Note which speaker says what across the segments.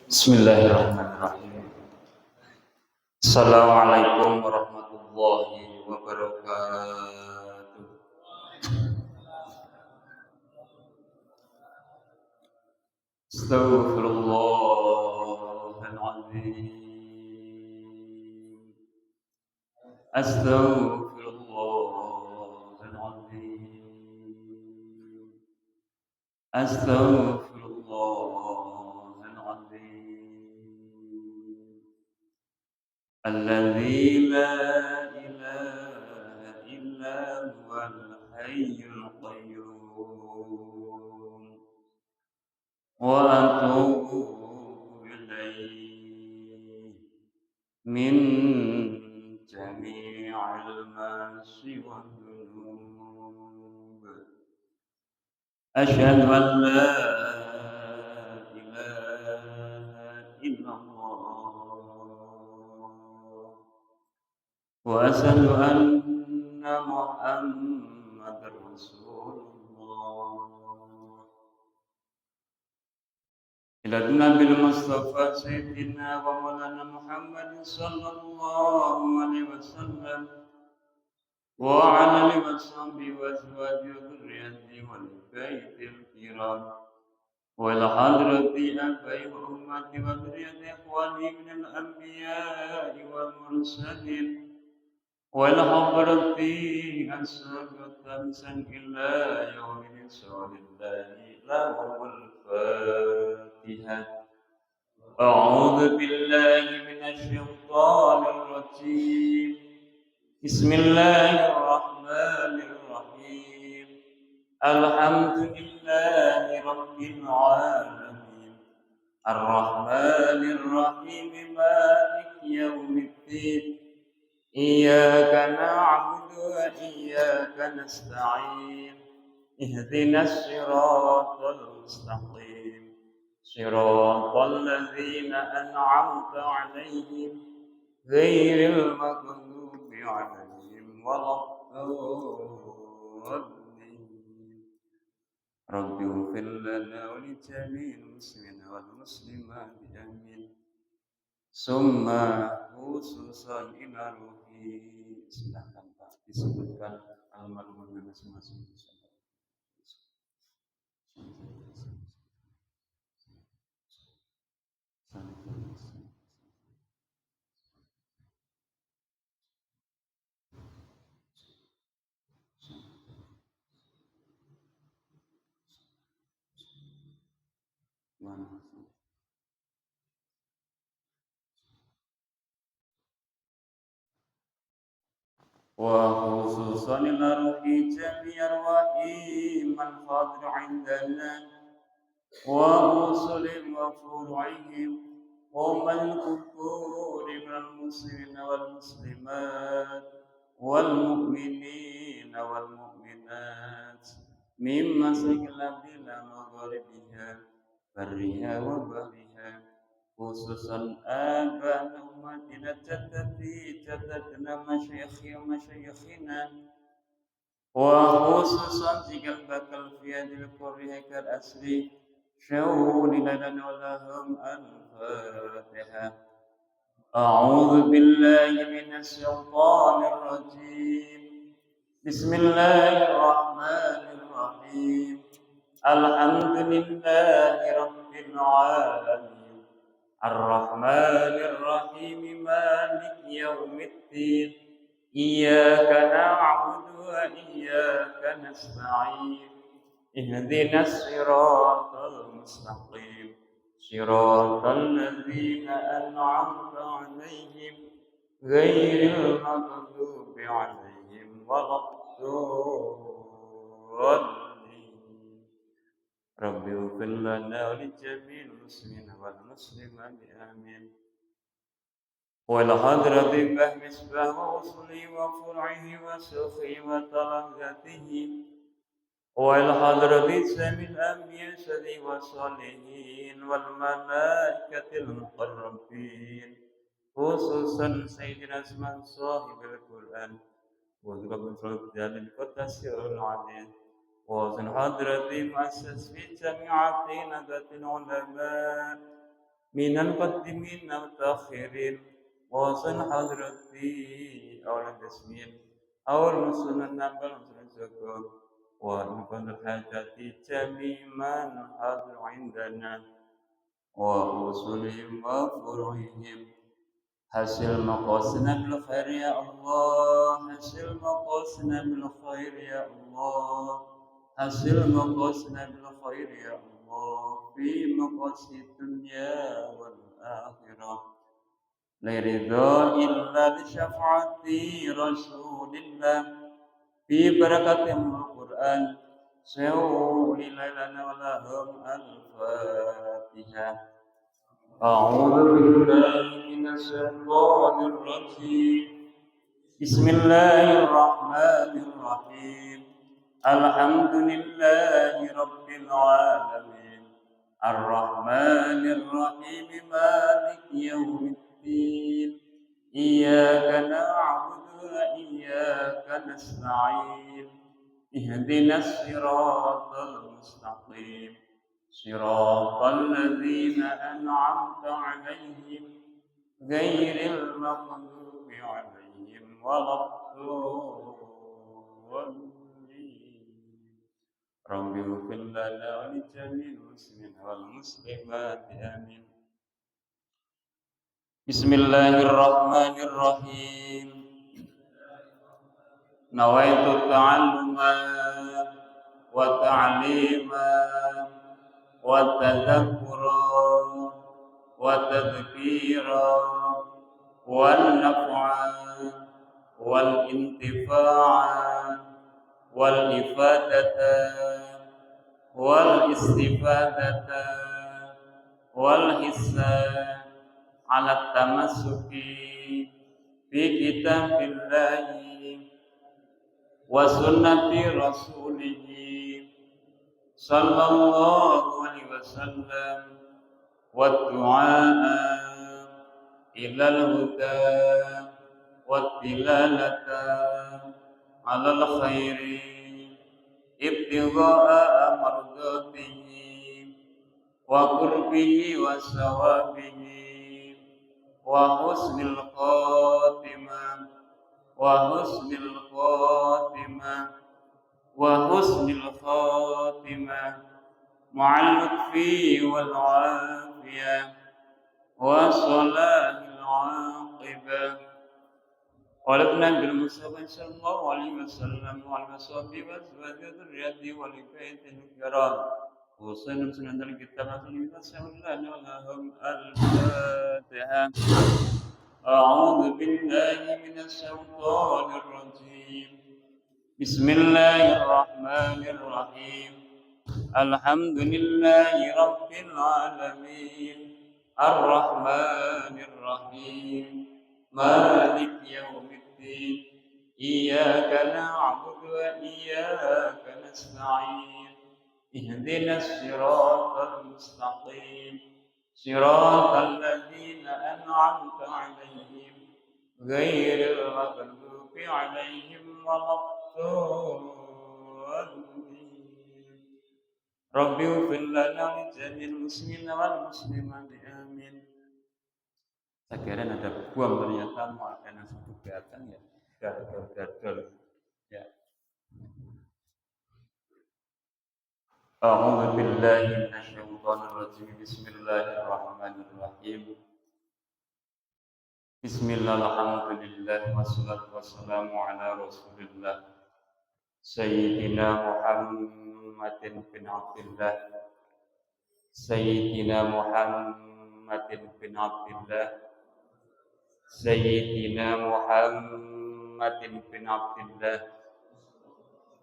Speaker 1: Bismillahirrahmanirrahim. Assalamualaikum warahmatullahi wabarakatuh. Astaghfirullahaladzim. Astaghfirullahaladzim. Astaghfirullahaladzim. الذي لا إله إلا هو الحي القيوم وأتوب إليه من جميع المعاصي والذنوب أشهد أن لا إله إلا الله وأشهد أن محمدا رسول الله إلى النبي المصطفى سيدنا ومولانا محمد صلى الله عليه وسلم وعلى آله وصحبه وأزواجه وذريته والبيت الكرام وإلى حضرة أبي وأمتي وذرية إخواني من الأنبياء والمرسلين وإلى حضرة أصحاب التمسن إلى يوم الإنسان الله لهم الفاتحة. أعوذ بالله من الشيطان الرجيم. بسم الله الرحمن الرحيم. الحمد لله رب العالمين الرحمن الرحيم مالك يوم الدين إياك نعبد وإياك نستعين اهدنا الصراط المستقيم صراط الذين أنعمت عليهم غير المغضوب عليهم ولا الضالين. رب اغفر لنا ولجميع المسلمين والمسلمات آمين. ثم khususan ila ruhi. Silakan Pak disebutkan almarhum masing-masing. وخصوصا إلى روحي جميع أرواحهم الحاضر عندنا ورسل وفروعهم ومن الكفور من المسلمين والمسلمات والمؤمنين والمؤمنات من مشرق الأرض إلى مغربها برها وبحرها خصوصا آباء أمتنا جدتنا مشايخي ومشايخنا وخصوصا جيل bakal في هذه القرية كالأسري شهود لنا ولهم الفاتحة. أعوذ بالله من الشيطان الرجيم. بسم الله الرحمن الرحيم. الحمد لله رب العالمين الرحمن الرحيم مالك يوم الدين إياك نعبد وإياك نستعين اهدنا الصراط المستقيم صراط الذين أنعمت عليهم غير المغضوب عليهم ولا الضالين. رب اغفر لنا ولجميع المسلمين والمسلمات آمين. والحضرة به مصباح وصله وفرعه وسخه وتلقته والحضرة سامي الأنبياء سدي والصالحين والملائكة المقربين خصوصا سيدنا اسماء صاحب القرآن وذكر الجلال القدس العليم وحضرة مؤسس في جميع عقيدة العلماء من المقدمين والمتأخرين وحسن حضرتي أو التسمين أو المسلمين النبل المسلمين سكون ونقل الحاجات جميع من حضر عندنا وأصولهم وفروعهم حسن مقاصدنا بالخير يا الله حسن مقاصدنا بالخير يا الله حسن مقاصدنا بالخير يا الله في مقاصد الدنيا والآخرة لا رضا إلا بشفاعة رسول الله في بركة القرآن سيقول لنا ولهم الفاتحة أعوذ بالله من الشيطان الرجيم بسم الله الرحمن الرحيم الحمد لله رب العالمين الرحمن الرحيم مالك يوم الدين إياك نعبد وإياك نستعين اهدنا الصراط المستقيم صراط الذين أنعمت عليهم غير المغضوب عليهم ولا الضالين رب اغفر لنا ولجميع المسلمين والمسلمات آمين بسم الله الرحمن الرحيم نويت التعلم وتعليما وتذكرا وتذكيرا والنفع والانتفاع والإفادة والاستفادة والحسان على التمسك بكتاب الله وسنة رسوله صلى الله عليه وسلم والدعاء إلى الهدى والدلالة على الخير ابتغاء مرضاته وقربه وثوابه وحسن الخاتمة وحسن الخاتمة وحسن الخاتمة مع اللطف والعافية وصلاح العاقبة ولبنا بالمصطفى صلى الله عليه وسلم وعلى صحبه وأزواجه وذريته ولبيت الكرام وصلنا سنة الكتاب الله ولهم الفاتحة أعوذ بالله من الشيطان الرجيم بسم الله الرحمن الرحيم الحمد لله رب العالمين الرحمن الرحيم مالك يوم الدين إياك نعبد وإياك نستعين اهدنا الصراط المستقيم صراط الذين أنعمت عليهم غير المغضوب عليهم ولا الضالين رب اغفر لنا ولجميع المسلمين والمسلمات آمين. Saya kira ada buang ternyata mau ada nasi kegiatan ya gadol. Ya. A'udzu billahi minasyaitonir rajim. Bismillahirrahmanirrahim. Bismillah, alhamdulillah, wassalatu wassalamu ala rasulillah Sayyidina Muhammadin bin Abdillah Sayyidina Muhammadin bin Abdillah Sayyidina Muhammadin bin Abdillah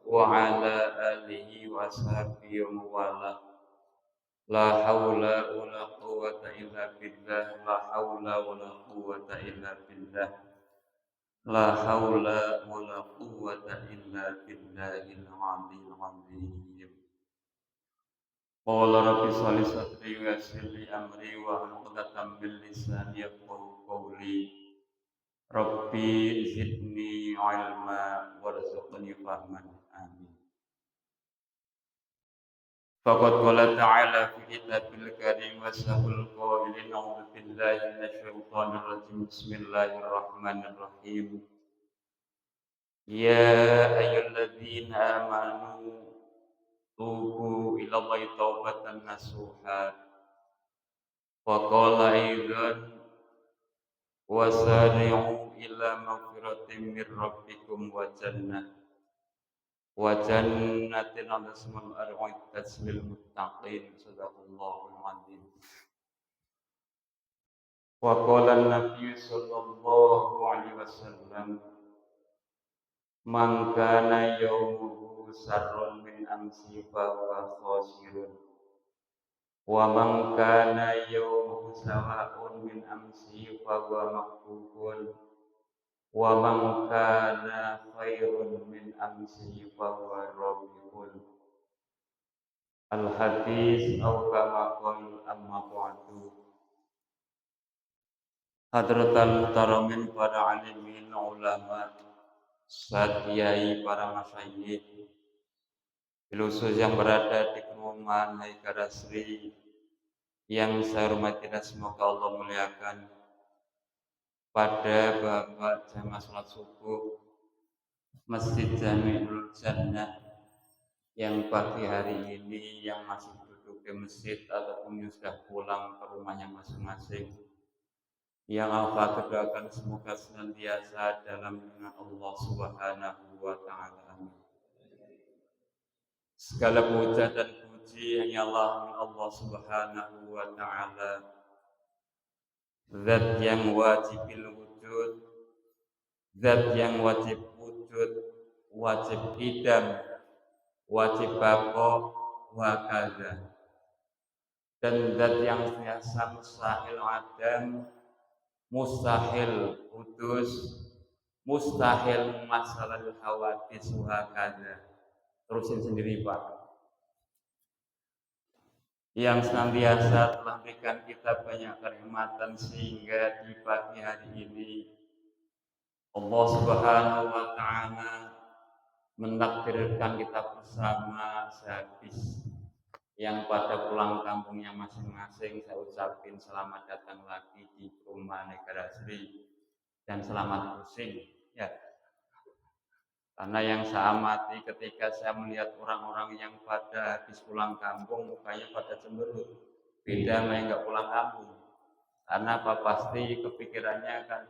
Speaker 1: wa ala alihi wa sahbihi wa wala la hawla wa la quwwata illa billah la hawla wa la quwwata illa billah la hawla wa la quwwata illa billahil aliyyil azim. Qala rabbi shalli sadri wa yassir li amri wa hlul 'uqdatam min lisani yafqahu qawli. Rabbi zidni ilma warzuqni fahman. Amin. فقد قال تعالى في كتابه الكريم وسهل القائلين أعوذ بالله من الشيطان الرجيم بسم الله الرحمن الرحيم يا أيها الذين آمنوا توبوا إلى الله توبة نصوحا وقال أيضا وسارعوا إلى مغفرة من ربكم وجنة اسم أعدت للمتقين صدق الله العظيم. وقال النبي صلى الله عليه وسلم من كان يومه شر من أمسه فهو خاسر ومن كان يومه سواء من أمسه فهو مغفور ومن كان خير من أمسه فهو رابح الحديث أو كما قال أما بعد. Hadratal Muhtaramin, para alimin, ulama, kiai, para masyayikh, filsuf yang berada di kerumunan Haikara Sri yang saya hormati dan semoga Allah muliakan. Pada bapak jamaah salat subuh Masjid Jami'ul Jannah yang pagi hari ini yang masih duduk di masjid ataupun yang sudah pulang ke rumahnya masing-masing, yang Al-Fatihah doakan semoga senantiasa dalam lindungan Allah Subhanahu wa Ta'ala. Amin. Segala puja dan puji hanya Allah Subhanahu wa Ta'ala, zat yang wajibil wujud, zat yang wajib wujud, wajib idam, wajib bako, wakaza, dan zat yang biasa mustahil adam, mustahil putus, mustahil masalah hawadis wakaza. Terusin sendiri Pak. Yang senantiasa telah berikan kita banyak kenikmatan sehingga di pagi hari ini Allah Subhanahu wa Ta'ala mentakdirkan kita bersama sehabis yang pada pulang kampungnya masing-masing. Saya ucapin selamat datang lagi di rumah Negara Sri dan selamat pusing ya. Karena yang saya amati ketika saya melihat orang-orang yang pada habis pulang kampung mukanya pada cemberut, beda sama yang nggak pulang kampung. Karena apa? Pasti kepikirannya kan,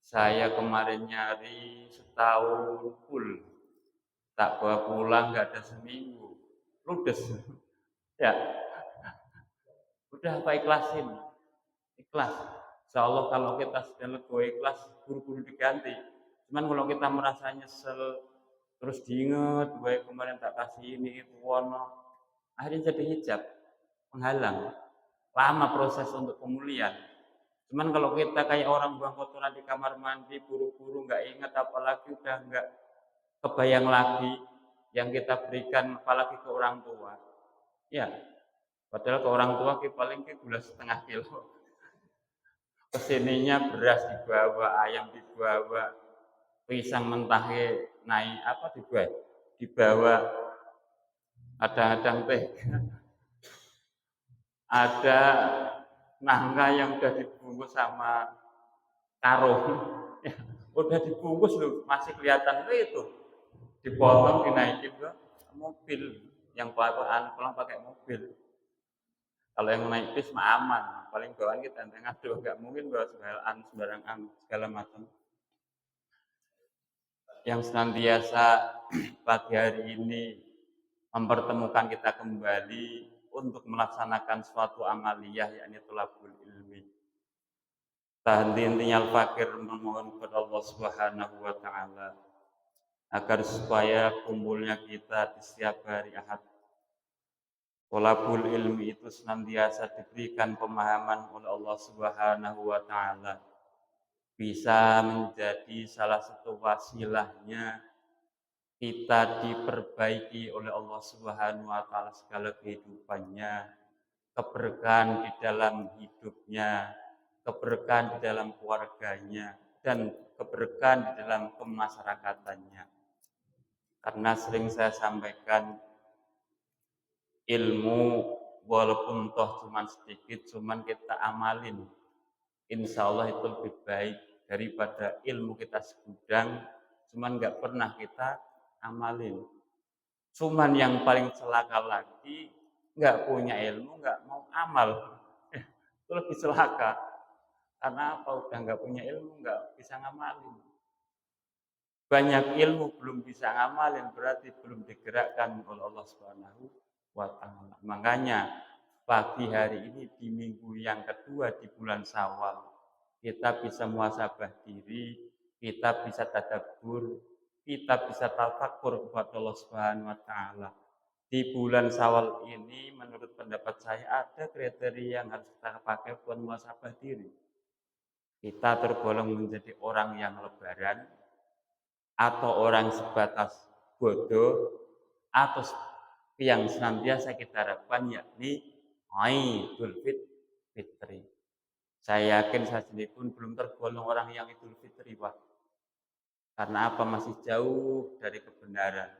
Speaker 1: saya kemarin nyari setahun full, tak bawa pulang nggak ada seminggu, ludes. Ya, udah apa ikhlasin, ikhlas. Insya Allah kalau kita sudah legowo ikhlas, buru-buru diganti. Cuman kalau kita merasa nyesel, terus diinget, gue kemarin tak kasih ini, itu, wono, akhirnya jadi hijab, penghalang. Lama proses untuk pemulihan. Cuman kalau kita kayak orang buang kotoran di kamar mandi, buru-buru nggak inget, apalagi udah nggak kebayang lagi yang kita berikan, apalagi ke orang tua. Ya, padahal ke orang tua paling gula setengah kilo. Kesininya beras dibawa, ayam dibawa, pisang mentahnya naik apa dibawa, kadang-kadang teh ada nangka yang udah dibungkus sama karung, ya, udah dibungkus loh, masih kelihatan itu dipotong dinaikin ke mobil, yang pulang pakai mobil. Kalau yang naik bis mah aman, paling bawaan kita tengah tuh nggak mungkin bawa sembarangan segala macam. Yang senantiasa pagi hari ini mempertemukan kita kembali untuk melaksanakan suatu amaliyah, yakni thalabul ilmi. Tak henti-hentinya al-fakir memohon kepada Allah Subhanahu wa Ta'ala agar supaya kumpulnya kita di setiap hari Ahad, thalabul ilmi itu senantiasa diberikan pemahaman oleh Allah Subhanahu wa Ta'ala, bisa menjadi salah satu wasilahnya kita diperbaiki oleh Allah Subhanahu wa Ta'ala segala kehidupannya, keberkahan di dalam hidupnya, keberkahan di dalam keluarganya, dan keberkahan di dalam kemasyarakatannya. Karena sering saya sampaikan, ilmu walaupun toh cuman sedikit, cuman kita amalin. Insya Allah itu lebih baik daripada ilmu kita segudang, cuman nggak pernah kita amalin. Cuman yang paling celaka lagi, nggak punya ilmu, nggak mau amal. Itu lebih celaka. Karena apa? Udah nggak punya ilmu, nggak bisa ngamalin. Banyak ilmu belum bisa ngamalin, berarti belum digerakkan oleh Allah Subhanahu wa Ta'ala. Makanya pagi hari ini di minggu yang kedua di bulan Syawal, kita bisa muhasabah diri, kita bisa tadabbur, kita bisa tafakur kepada Allah Subhanahu wa Ta'ala. Di bulan Syawal ini menurut pendapat saya ada kriteria yang harus kita pakai buat muhasabah diri. Kita tergolong menjadi orang yang lebaran, atau orang sebatas bodoh, atau yang senantiasa kita harapkan yakni Idul Fitri. Saya yakin saya sendiri pun belum tergolong orang yang Idul Fitri, Pak. Karena apa? Masih jauh dari kebenaran,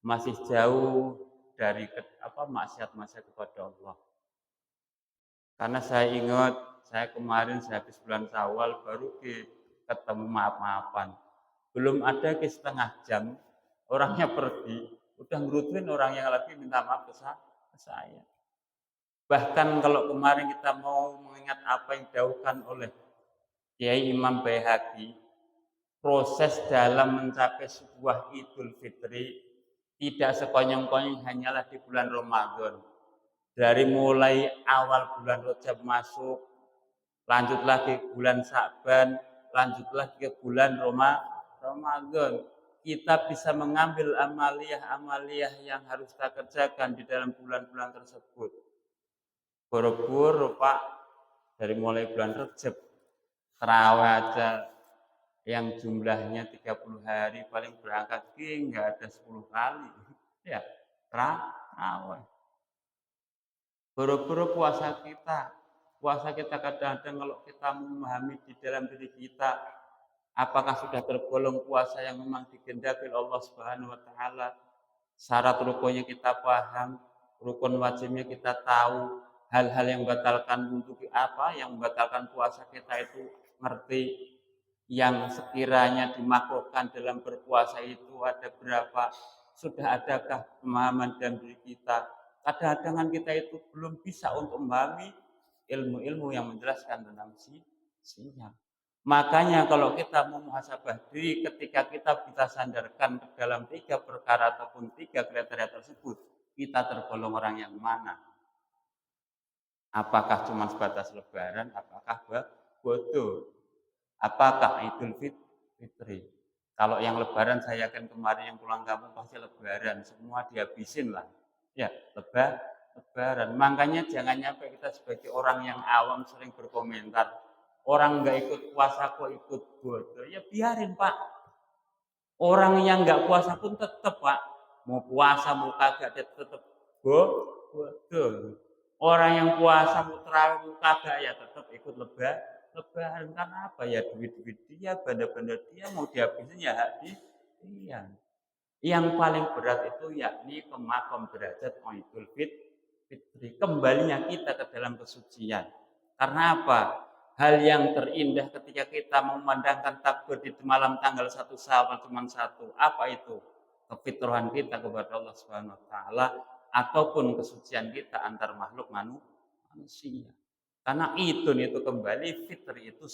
Speaker 1: masih jauh dari maksiat-maksiat kepada Allah. Karena saya ingat, saya kemarin habis bulan Syawal baru ketemu maaf-maafan. Belum ada ke setengah jam, orangnya pergi, udah ngerutuin orang yang lagi minta maaf ke saya. Bahkan kalau kemarin kita mau mengingat apa yang didahulukan oleh Kiai Imam Baihaqi, proses dalam mencapai sebuah Idul Fitri tidak sekonyong-konyong hanyalah di bulan Ramadan. Dari mulai awal bulan Rajab masuk, lanjut lagi bulan Sya'ban, lanjut lagi ke bulan Ramadan. Kita bisa mengambil amaliyah-amaliyah yang harus kita kerjakan di dalam bulan-bulan tersebut. Boro-boro Pak, dari mulai bulan Rajab, terawih aja yang jumlahnya 30 hari paling berangkat nggak ada 10 kali. Ya, terawih. Boro-boro puasa kita kadang-kadang kalau kita memahami di dalam diri kita, apakah sudah tergolong puasa yang memang dikehendaki Allah Subhanahu wa Ta'ala? Syarat rukunnya kita paham, rukun wajibnya kita tahu, hal-hal yang membatalkan untuk apa? Yang membatalkan puasa kita itu ngerti, yang sekiranya dimakruhkan dalam berpuasa itu ada berapa? Sudah adakah pemahaman dalam diri kita? Kadang-kadang kita itu belum bisa untuk memahami ilmu-ilmu yang menjelaskan tentang siang. Makanya kalau kita mau muhasabah diri, ketika kita bisa sandarkan ke dalam 3 perkara ataupun 3 kriteria tersebut, kita tergolong orang yang mana? Apakah cuma sebatas lebaran? Apakah bodoh? Apakah Idul Fitri? Kalau yang lebaran saya yakin kemarin yang pulang kampung pasti lebaran, semua dihabisin lah. Ya, lebaran. Makanya jangan nyampe kita sebagai orang yang awam sering berkomentar, orang nggak ikut puasa kok ikut bodoh. Ya biarin Pak. Orang yang nggak puasa pun tetap Pak. Mau puasa mau kagak dia tetap bodoh. Orang yang puasa mau terawih mau kagak ya tetap ikut lebaran. Karena apa ya, duit-duit dia, benda-benda dia mau dihabisin ya habis. Iya. Yang paling berat itu yakni kemakom derajat Idul Fitri. Kembalinya kita ke dalam kesucian. Karena apa? Hal yang terindah ketika kita memandangkan takbir di malam tanggal 1 Syawal cuma satu. Apa itu? Kefitrahan kita kepada Allah Subhanahu wa Ta'ala ataupun kesucian kita antar makhluk manusia. Karena itu kembali, fitri itu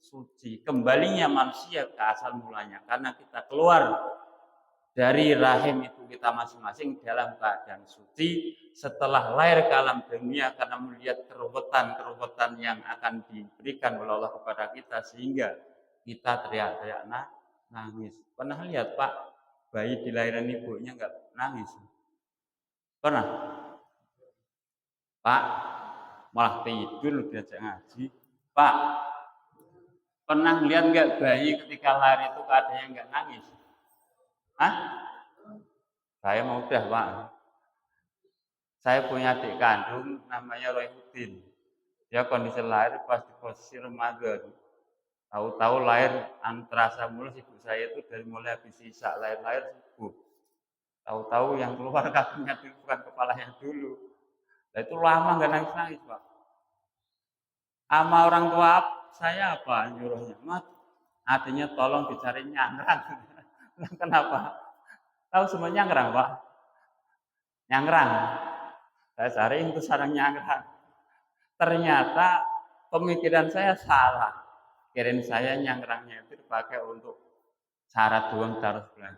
Speaker 1: suci. Kembalinya manusia ke asal mulanya. Karena kita keluar dari rahim ibu kita masing-masing dalam keadaan suci, setelah lahir ke alam dunia karena melihat keruwetan yang akan diberikan oleh Allah kepada kita, sehingga kita teriak-teriak nangis. Pernah lihat Pak, bayi di lahiran ibunya nggak nangis? Pernah? Pak, malah tidur diajak ngaji. Pak, pernah lihat nggak bayi ketika lahir itu keadaannya nggak nangis? Hah? Saya mau udah Pak. Saya punya adik kandung namanya Royhuddin. Dia kondisi lahir pas di posisi Ramadan. Tahu-tahu lahir terasa mulus ibu saya itu dari mulai habis isya lahir subuh. Tahu-tahu yang keluar kakinya dulu bukan kepalanya dulu. Nah, itu lama nggak nangis-nangis, Pak. Sama orang tua saya apa nyuruhnya? Mas, artinya tolong dicari nyangkrang. Kenapa? Tahu semua nyangkrang, Pak? Nyangkrang. Saya cari itu sarang nyangkrang. Ternyata pemikiran saya salah. Kirain saya nyangkrangnya itu dipakai untuk syarat doang taruh bulan.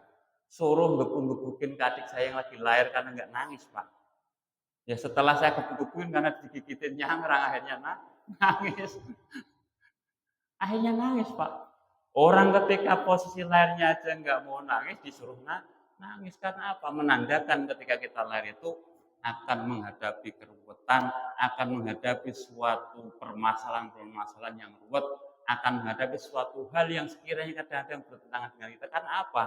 Speaker 1: Suruh gebuk-gebukin ke adik saya yang lagi lahir karena nggak nangis, Pak. Ya setelah saya gebuk-gebukin karena digigitin nyangkrang, akhirnya nangis. Akhirnya nangis, Pak. Orang ketika posisi lahirnya aja nggak mau nangis, disuruh nangis. Karena apa? Menandakan ketika kita lahir itu akan menghadapi keruwetan, akan menghadapi suatu permasalahan-permasalahan yang ruwet, akan menghadapi suatu hal yang sekiranya kadang-kadang bertentangan dengan kita. Karena apa?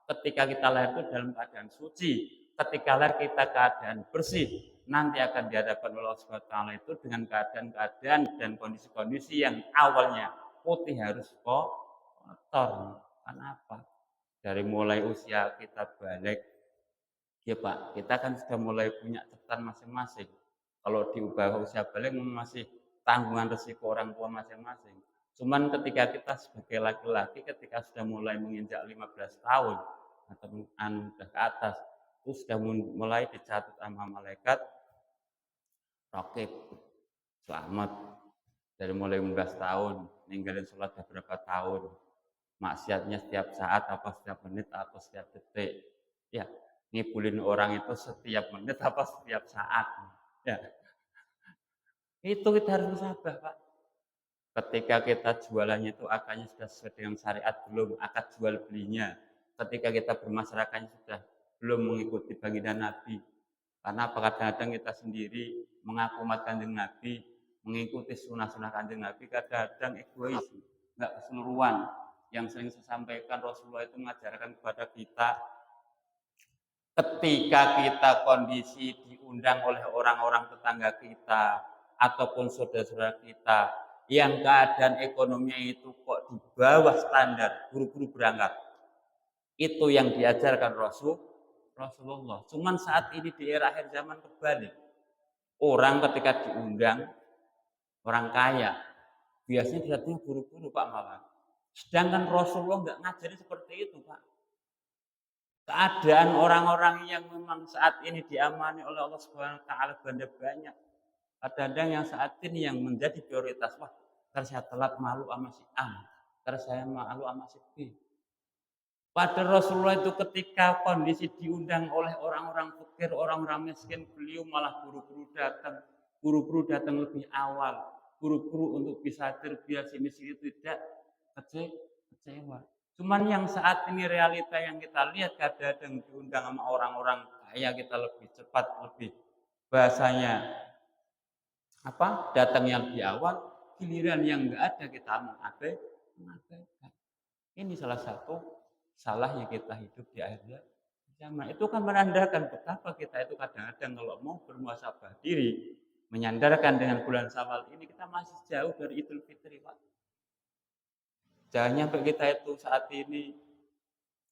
Speaker 1: Ketika kita lahir itu dalam keadaan suci, ketika lahir kita keadaan bersih, nanti akan dihadapkan oleh Allah Subhanahu wa taala itu dengan keadaan-keadaan dan kondisi-kondisi yang awalnya putih harus kotor. Kenapa? Dari mulai usia kita balik, ya Pak, kita kan sudah mulai punya catatan masing-masing. Kalau diubah usia balik masih tanggungan resiko orang tua masing-masing. Cuman ketika kita sebagai laki-laki, ketika sudah mulai menginjak 15 tahun atau sudah ke atas, itu sudah mulai dicatat sama malaikat Raqib, selamat. Dari mulai 15 tahun, ninggalin sholat beberapa tahun, maksiatnya setiap saat, apa setiap menit, atau setiap detik. Ya, ngibulin orang itu setiap menit, apa setiap saat. Ya, itu kita harus sabar, Pak. Ketika kita jualannya itu akadnya sudah sesuai dengan syariat, belum akad jual belinya. Ketika kita bermasyarakatnya sudah belum mengikuti baginda Nabi. Karena kadang-kadang kita sendiri mengaku umat Kanjeng Nabi, mengikuti sunnah-sunnah Kanjeng Nabi, kadang-kadang egois, nggak keseluruhan. Yang sering saya sampaikan, Rasulullah itu mengajarkan kepada kita, ketika kita kondisi diundang oleh orang-orang tetangga kita, ataupun saudara-saudara kita, yang keadaan ekonominya itu kok di bawah standar, buru-buru berangkat. Itu yang diajarkan Rasulullah. Cuman saat ini di era akhir zaman kebalik. Orang ketika diundang, orang kaya, biasanya datangnya buru-buru, Pak, malah. Sedangkan Rasulullah nggak ngajari seperti itu, Pak. Keadaan orang-orang yang memang saat ini diamani oleh Allah Subhanahu wa taala banyak. Kadang-kadang yang saat ini yang menjadi prioritas, wah, ntar saya telat malu sama si A, ntar saya malu sama si B. Padahal Rasulullah itu ketika kondisi diundang oleh orang-orang fakir, orang-orang miskin, beliau malah buru-buru datang lebih awal, buru-buru untuk bisa hadir biar si miskin itu tidak kecewa. Cuman yang saat ini realita yang kita lihat kadang-kadang diundang sama orang-orang kaya, kita lebih cepat, lebih bahasanya datangnya lebih awal, giliran yang enggak ada kita mengabaikan. Ini salah satu salahnya kita hidup di akhir zaman. Itu kan menandakan betapa kita itu kadang-kadang kalau mau bermuhasabah diri, menyandarkan dengan bulan Syawal ini, kita masih jauh dari Idul Fitri, Pak. Jangan sampai kita itu saat ini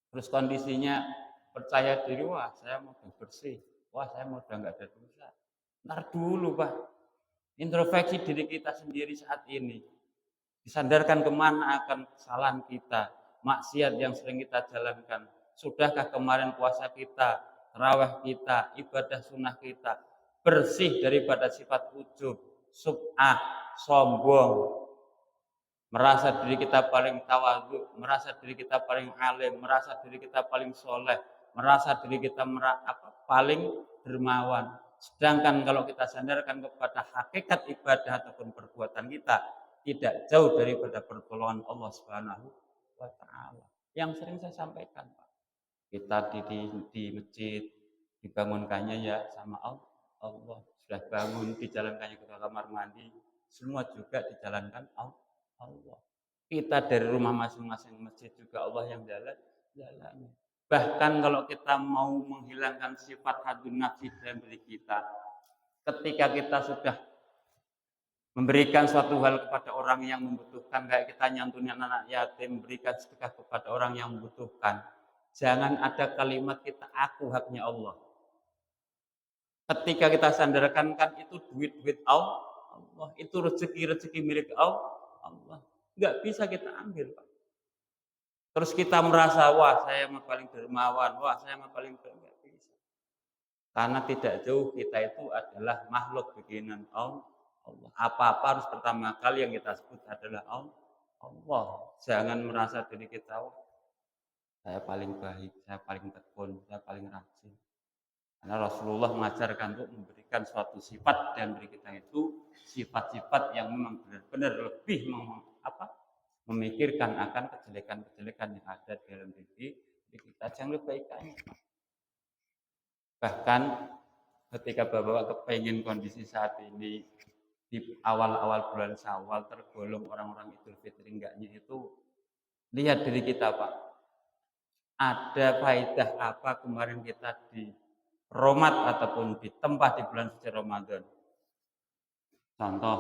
Speaker 1: terus kondisinya percaya diri, wah saya mau bersih, wah saya mau udah nggak ada dosa. Ntar dulu, Pak. Introspeksi diri kita sendiri saat ini. Disandarkan kemana akan kesalahan kita, maksiat yang sering kita jalankan. Sudahkah kemarin puasa kita, tarawih kita, ibadah sunnah kita bersih daripada sifat ujub, sub'ah, sombong, merasa diri kita paling tawadhu, merasa diri kita paling alim, merasa diri kita paling soleh, merasa diri kita paling dermawan. Sedangkan kalau kita sandarkan kepada hakikat ibadah ataupun perbuatan kita, tidak jauh daripada pertolongan Allah Subhanahu wa taala. Yang sering saya sampaikan, Pak. Kita di masjid dibangunkannya ya sama Allah. Sudah bangun dijalankannya ke kamar mandi, semua juga dijalankan Allah. Kita dari rumah masing-masing masjid juga Allah yang jalan. Bahkan kalau kita mau menghilangkan sifat hadun nafsi dalam diri kita, ketika kita sudah memberikan suatu hal kepada orang yang membutuhkan, kayak kita nyantunin anak yatim, memberikan sedekah kepada orang yang membutuhkan, Jangan ada kalimat kita aku haknya Allah. Ketika kita sandarkan kan itu duit-duit Allah, itu rezeki-rezeki milik Allah. Nggak bisa kita ambil, Pak. Terus kita merasa, wah saya mah paling dermawan, wah saya mah paling nggak bisa. Karena tidak jauh kita itu adalah makhluk bikinan Allah. Apa-apa harus pertama kali yang kita sebut adalah Allah. Jangan merasa diri kita, wah, saya paling baik, saya paling tekun, saya paling rajin. Karena Rasulullah mengajarkan untuk memberikan suatu sifat dan diri kita itu sifat-sifat yang memang benar-benar lebih memikirkan akan kejelekan-kejelekan yang ada di dalam diri kita. Jangan kebaikannya. Bahkan ketika Bapak kepengen kondisi saat ini di awal-awal bulan Syawal tergolong orang-orang Idul Fitri enggaknya itu, lihat diri kita, Pak. Ada faedah apa kemarin kita di Romat ataupun di tempat di bulan suci Ramadan. Contoh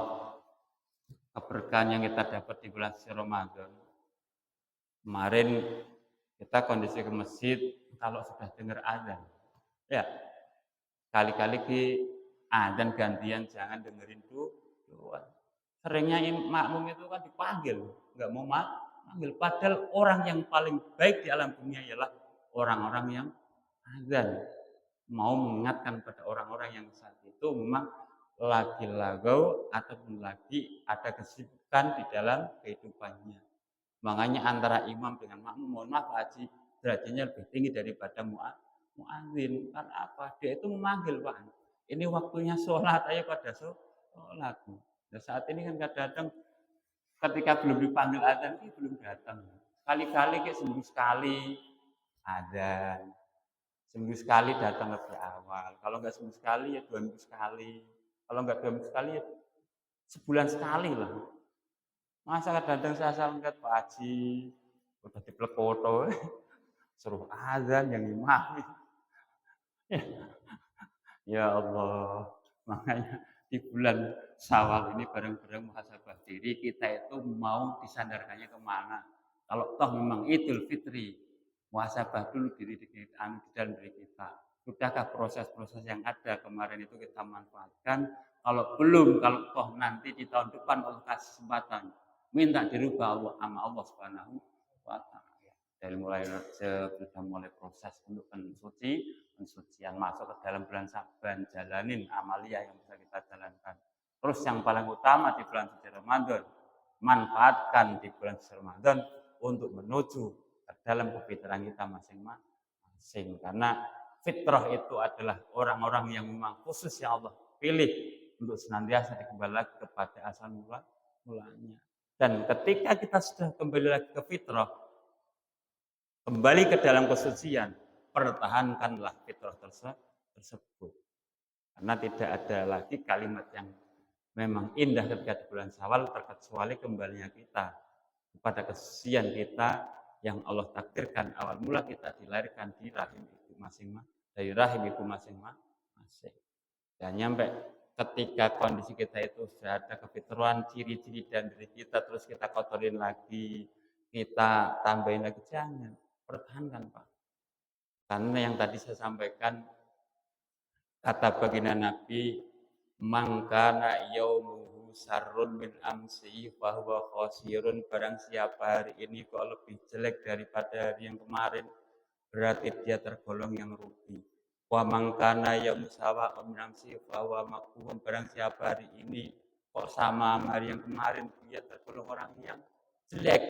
Speaker 1: keberkahan yang kita dapat di bulan suci Ramadan. Kemarin kita kondisi ke masjid kalau sudah dengar azan, ya kali-kali di azan gantian jangan dengerin duluan. Seringnya makmum itu kan dipanggil, nggak mau manggil. Padahal orang yang paling baik di alam dunia ialah orang-orang yang azan. Mau mengingatkan pada orang-orang yang saat itu memang lagi lagau ataupun lagi ada kesibukan di dalam kehidupannya. Makanya antara imam dengan makmum, mohon maaf Pak Haji, derajatnya lebih tinggi daripada muadzin. Karena apa? Dia itu memanggil, Pak. Ini waktunya sholat, ayo pada sholat. Nah, saat ini kan kadang-kadang ketika belum dipanggil adzan, ini belum datang. Kali-kali kayak seminggu sekali adzan. Seminggu sekali datang lebih awal. Kalau nggak seminggu sekali ya 2 minggu sekali. Kalau nggak 2 minggu sekali ya sebulan sekali lah. Masa kadang-kadang saya lihat Pak Haji udah diplek foto suruh azan yang imami. Ya Allah. Makanya di bulan Syawal ini bareng-bareng muhasabah diri kita itu mau disandarkannya kemana. Kalau toh memang Idul Fitri, muhasabah dulu diri di dalam diri kita. Sudahkah proses-proses yang ada kemarin itu kita manfaatkan? Kalau belum, kalau toh nanti di tahun depan Allah kasih kesempatan, minta dirubah Allah sama Allah Subhanahu wa taala. Dari mulai proses untuk pensucian masuk ke dalam bulan Syaban, jalanin amalia yang bisa kita jalankan. Terus yang paling utama di bulan suci Ramadan, manfaatkan di bulan suci Ramadan untuk menuju ke dalam kefitrahan kita masing-masing. Karena fitrah itu adalah orang-orang yang memang khusus yang Allah pilih untuk senantiasa dikembalikan kepada asal mulanya. Dan ketika kita sudah kembali lagi ke fitrah, kembali ke dalam kesucian, pertahankanlah fitrah tersebut. Karena tidak ada lagi kalimat yang memang indah ketika di bulan Syawal terkecuali kembalinya kita kepada kesucian kita yang Allah takdirkan awal mula kita dilahirkan di rahim ibu masing-masing. Dan nyampe ketika kondisi kita itu sudah ada kefitrahan, ciri-ciri dan diri kita, terus kita kotorin lagi, kita tambahin lagi, jangan. Pertahankan, Pak. Karena yang tadi saya sampaikan, kata baginda Nabi, mangkana yaumuhu sarrun min amsi fahuwa khosirun. Barang siapa hari ini kok lebih jelek daripada hari yang kemarin, berarti dia tergolong yang rugi. Wa mangkana yaum sawa min amsi fahuwa makbuhum. Barang siapa hari ini kok sama hari yang kemarin, dia tergolong orang yang jelek.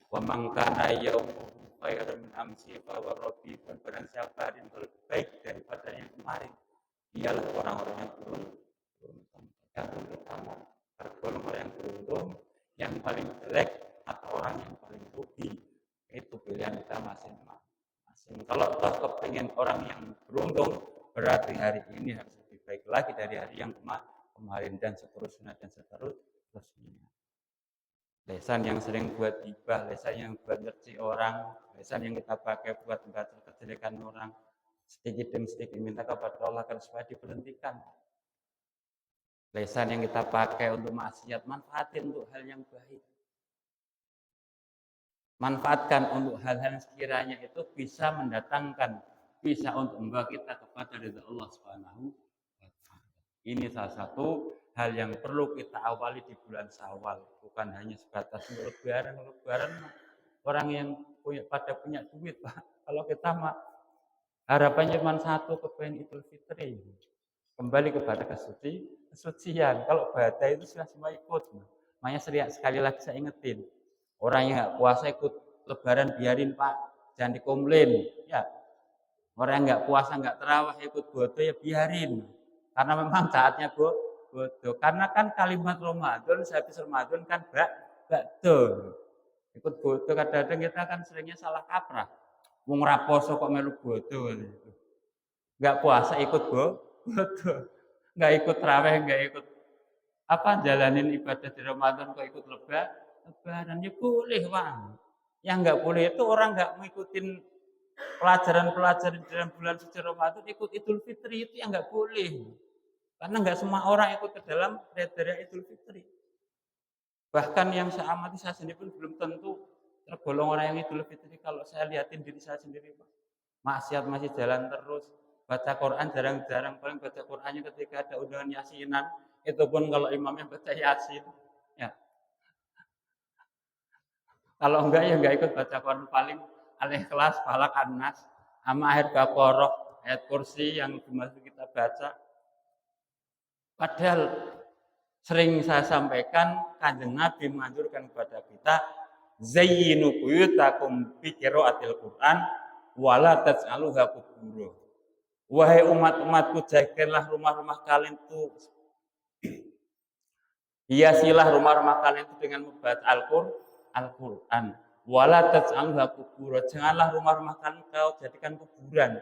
Speaker 1: Wa mangkana yaumuhu khairan min amsi fahuwa rabbihun. Barang siapa hari yang lebih baik daripada yang kemarin, dialah orang-orang yang beruntung. Yang terutama tergolong orang yang beruntung, yang paling jelek atau orang yang paling rugi. Itu pilihan kita masing-masing. Kalau toh kepengen orang yang beruntung, berarti hari ini harus lebih baik lagi dari hari yang kemarin dan seterusnya. Lesan yang sering buat gibah, lesan yang buat ngerti orang, lesan yang kita pakai buat membaca kejelekan orang, sedikit demi sedikit minta kepada Allah agar supaya diberhentikan. Lesan yang kita pakai untuk maksiat, manfaatin untuk hal yang baik. manfaatkan untuk hal-hal yang sekiranya itu bisa mendatangkan, bisa untuk membawa kita kepada ridha Allah Subhanahu wa taala. Ini salah satu hal yang perlu kita awali di bulan Syawal, bukan hanya sebatas lebaran orang yang punya duit, Pak. Kalau kita mah harapannya cuma satu, kepengen Idul Fitri. Kembali kepada kesucian. Kalau badai itu sudah semua ikut. Makanya sekali lagi saya ingetin. Orang yang nggak puasa ikut lebaran biarin Pak. Jangan dikomplain. Ya, orang yang nggak puasa nggak terawih ikut bodo ya biarin. Karena memang saatnya bodo. Karena kan kalimat Ramadan, sehabis Ramadan kan bakdo. Ikut bodo kadang-kadang kita kan seringnya salah kaprah. Wong ra poso kok melu bodo. Nggak puasa ikut bodo. Nggak ikut terawih, nggak ikut jalanin ibadah di Ramadan kok ikut lebaran. Ya boleh, Bang. Yang nggak boleh itu orang nggak mengikutin pelajaran-pelajaran dalam bulan suci Ramadan ikut Idul Fitri, itu yang nggak boleh. Karena nggak semua orang ikut ke dalam kriteria Idul Fitri. Bahkan yang saya amati saya sendiri pun belum tentu tergolong orang yang Idul Fitri kalau saya lihatin diri saya sendiri, Pak. Maksiat masih jalan terus, baca Quran jarang-jarang, paling baca Qurannya ketika ada undangan yasinan, itu pun kalau imamnya baca yasin. Ya. Kalau enggak ya enggak ikut baca Quran, paling Al-Ikhlas, Falaq, An-Nas, sama ayat Baqarah, ayat kursi yang masih kita baca. Padahal sering saya sampaikan, Kanjeng Nabi menganjurkan kepada kita, zayyinu buyutakum bi qiraatil Quran wala taj'aluha qubura. Wahai umat-umatku, jadikanlah rumah-rumah kalian itu, hiasilah rumah-rumah kalian itu dengan membaca Al-Quran. Wala taj'aluha qubura. Janganlah rumah-rumah kalian kau jadikan kuburan.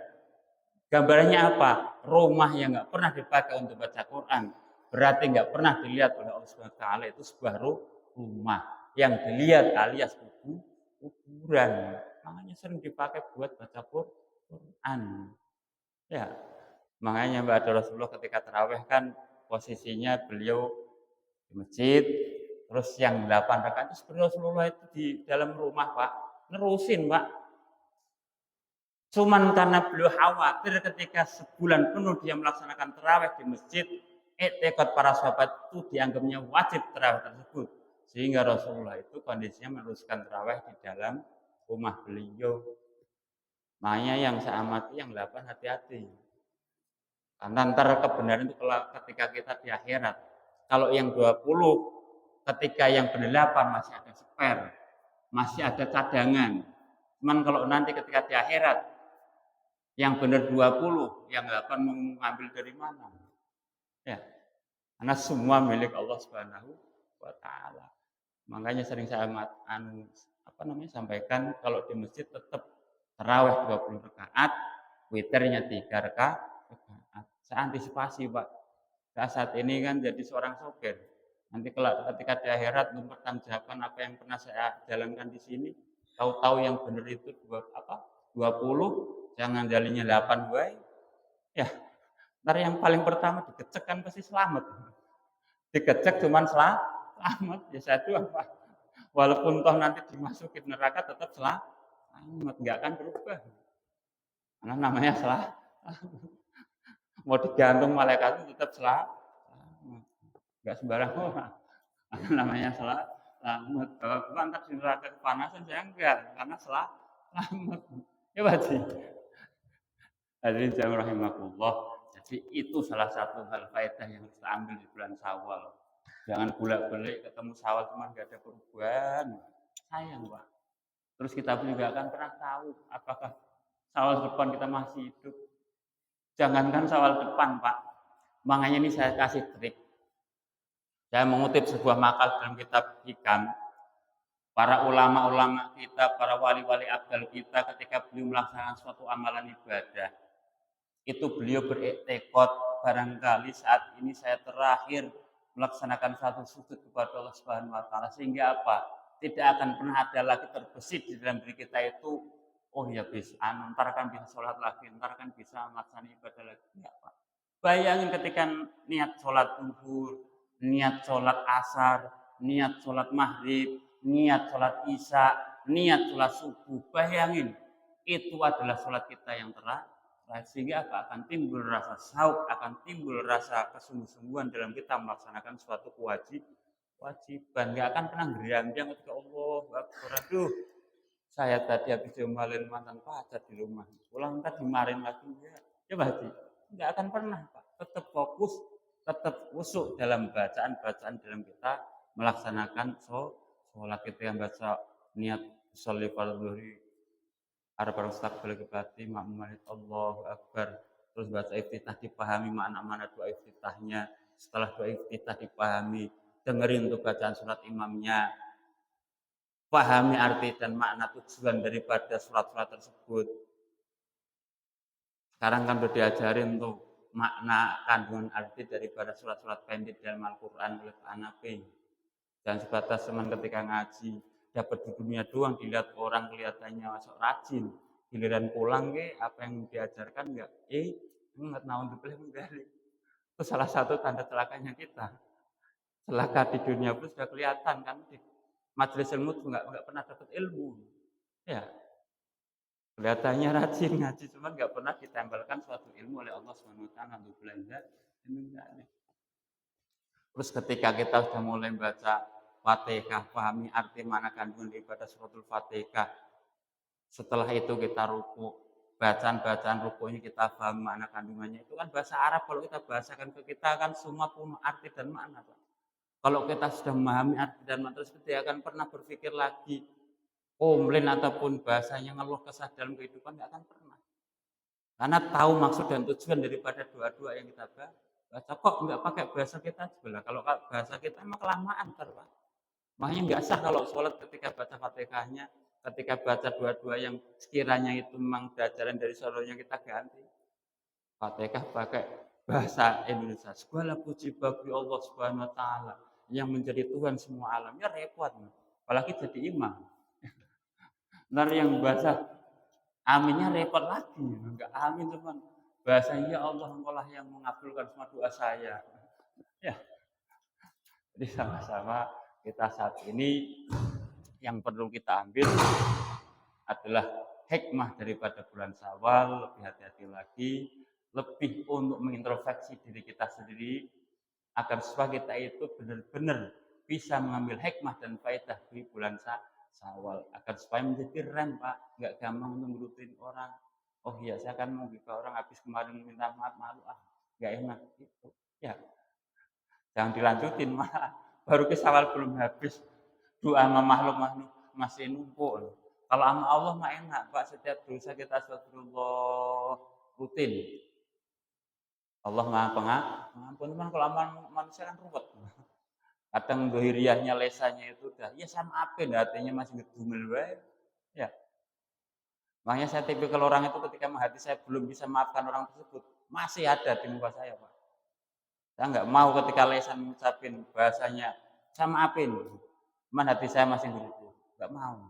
Speaker 1: Gambarnya apa? Rumah yang nggak pernah dipakai untuk baca Quran, berarti nggak pernah dilihat oleh Allah Subhanahu wa taala, itu sebuah rumah. Yang dilihat alias kuburan. Makanya sering dipakai buat baca Quran. Ya, makanya Mbak Rasulullah ketika tarawih kan posisinya beliau di masjid, terus yang 8 rakaat itu Rasulullah itu di dalam rumah, Pak. Nerusin, Pak. Cuman karena beliau khawatir ketika sebulan penuh dia melaksanakan tarawih di masjid, tekad para sahabat itu dianggapnya wajib tarawih tersebut. Sehingga Rasulullah itu kondisinya meneruskan tarawih di dalam rumah beliau. Makanya yang saya amati yang 8 hati-hati. Karena ntar kebenaran itu ketika kita di akhirat. Kalau yang 20, ketika yang benar 8 masih ada spare, masih ada cadangan. Cuman kalau nanti ketika di akhirat, yang benar 20, yang 8 mengambil dari mana? Ya, karena semua milik Allah Subhanahu wa taala. Makanya sering saya sampaikan kalau di masjid tetap tarawih 20 rakaat, witirnya 3 rakaat. Saya antisipasi, Pak. Saat ini kan jadi seorang sopir. Nanti ketika di akhirat mempertanggungjawabkan apa yang pernah saya jalankan di sini, tahu-tahu yang benar itu 20, jangan jalinya 8 baik. Ya, ntar yang paling pertama dikecek kan pasti selamat. Dikecek cuman selamat. Ya satu apa? Walaupun toh nanti dimasukin neraka tetap selamat, nggak akan berubah. Karena namanya selamat. Mau digantung malaikat itu tetap selamat. Enggak sembarang orang. Namanya selamat. Kalau antar di neraka kepanasan saya enggak, karena selamat. Ya berarti. Hadirin jamaah rahimakumullah. Jadi itu salah satu hal faedah yang kita ambil di bulan Syawal. Jangan bolak-balik ketemu Syawal cuma enggak ada perubahan. Sayang, Pak. Terus kita pun juga akan pernah tahu apakah Syawal depan kita masih hidup. Jangankan Syawal depan, Pak. Makanya ini saya kasih trik. Saya mengutip sebuah makal dalam kitab Hikam. Para ulama-ulama kita, para wali-wali abdal kita ketika beliau melaksanakan suatu amalan ibadah, itu beliau beriktikad, barangkali saat ini saya terakhir melaksanakan satu sujud kepada Allah Subhanahu wa taala, sehingga apa? Tidak akan pernah ada lagi terbesit di dalam diri kita itu, oh ya bisa, ntar kan bisa sholat lagi, ntar kan bisa melaksanakan ibadah lagi. Ya, Pak. Bayangin ketika niat sholat zuhur, niat sholat asar, niat sholat maghrib, niat sholat isya, niat sholat subuh, bayangin itu adalah sholat kita yang terakhir, sehingga akan timbul rasa syauq, akan timbul rasa kesungguh-sungguhan dalam kita melaksanakan suatu kewajiban. Nggak akan pernah geriang-geriang ketika Allah Akbar. Aduh, saya tadi habis diomelin mantan pacar di rumah, pulang ntar dimarahin lagi ya Pak Haji. Nggak akan pernah Pak, tetap fokus, tetap khusyuk dalam bacaan dalam kita melaksanakan sholat. Kita yang baca niat sholli fardhu arba mustaqbil kiblat makmumat Allahu Akbar, terus baca iftitah dipahami makna doa iftitahnya, setelah doa iftitah dipahami, dengerin untuk bacaan surat imamnya, pahami arti dan makna tujuan daripada surat-surat tersebut. Sekarang kan udah diajarin tuh makna kandungan arti daripada surat-surat pendek dalam Al-Quran oleh Pak Anafi. Dan sebatas teman ketika ngaji, dapat di dunia doang, dilihat orang kelihatannya masuk rajin, giliran pulang apa yang diajarkan enggak enggak naon dipilih menggali. Itu salah satu tanda celakanya kita. Celaka di dunia pun sudah kelihatan kan, di majelis ilmu tuh enggak pernah dapat ilmu. Ya, kelihatannya rajin ngaji, cuman enggak pernah ditempelkan suatu ilmu oleh Allah Subhanahu wa taala untuk belajar. Terus ketika kita sudah mulai baca Fatihah, pahami arti mana kandungan daripada suratul Fatihah. Setelah itu kita ruku, bacaan rukunya kita paham makna kandungannya. Itu kan bahasa Arab, kalau kita bahasakan ke kita kan semua penuh arti dan makna, Pak. Kalau kita sudah memahami arti dan makna tersebut, tidak akan pernah berpikir lagi komplain ataupun bahasanya ngeluh kesah dalam kehidupan, tidak akan pernah. Karena tahu maksud dan tujuan daripada doa-doa yang kita baca. Kok nggak pakai bahasa kita sebelah? Kalau bahasa kita emang kelamaan Pak. Makanya nggak sah kalau sholat ketika baca Fatihahnya, ketika baca doa-doa yang sekiranya itu memang ajaran dari soronya kita ganti. Fatihah pakai bahasa Indonesia. Segala puji bagi Allah Subhanahu wa taala yang menjadi Tuhan semua alam. Ya repot. Apalagi jadi imam. Ntar yang bahasa aminnya repot lagi. Enggak amin teman. Bahasanya ya Allah engkaulah yang mengabulkan semua doa saya. Ya. Jadi sama-sama kita saat ini yang perlu kita ambil adalah hikmah daripada bulan Syawal, lebih hati-hati lagi, lebih untuk mengintrospeksi diri kita sendiri agar supaya kita itu benar-benar bisa mengambil hikmah dan faedah di bulan Syawal, agar supaya menjadi rem Pak, nggak gampang nurutin orang. Oh iya, saya kan mau ke orang habis kemarin minta maaf, malu nggak enak gitu. Ya, jangan dilanjutin malah baru ke Syawal belum habis, doa sama makhluk masih numpuk. Kalau sama Allah mah enak Pak, setiap dosa kita astagfirullah rutin. Allah Maha Pengampun, kalau amal manusia kan ruwet. Kadang dohiriahnya lesanya itu udah ya sama apa artinya masih ngedumel wae. Ya. Makanya saya tipikal orang itu ketika hati saya belum bisa maafkan orang tersebut, masih ada di muka saya, Pak. Saya nggak mau ketika lesan mengucapin bahasanya sama apin, cuman hati saya masih ngerutu, nggak mau.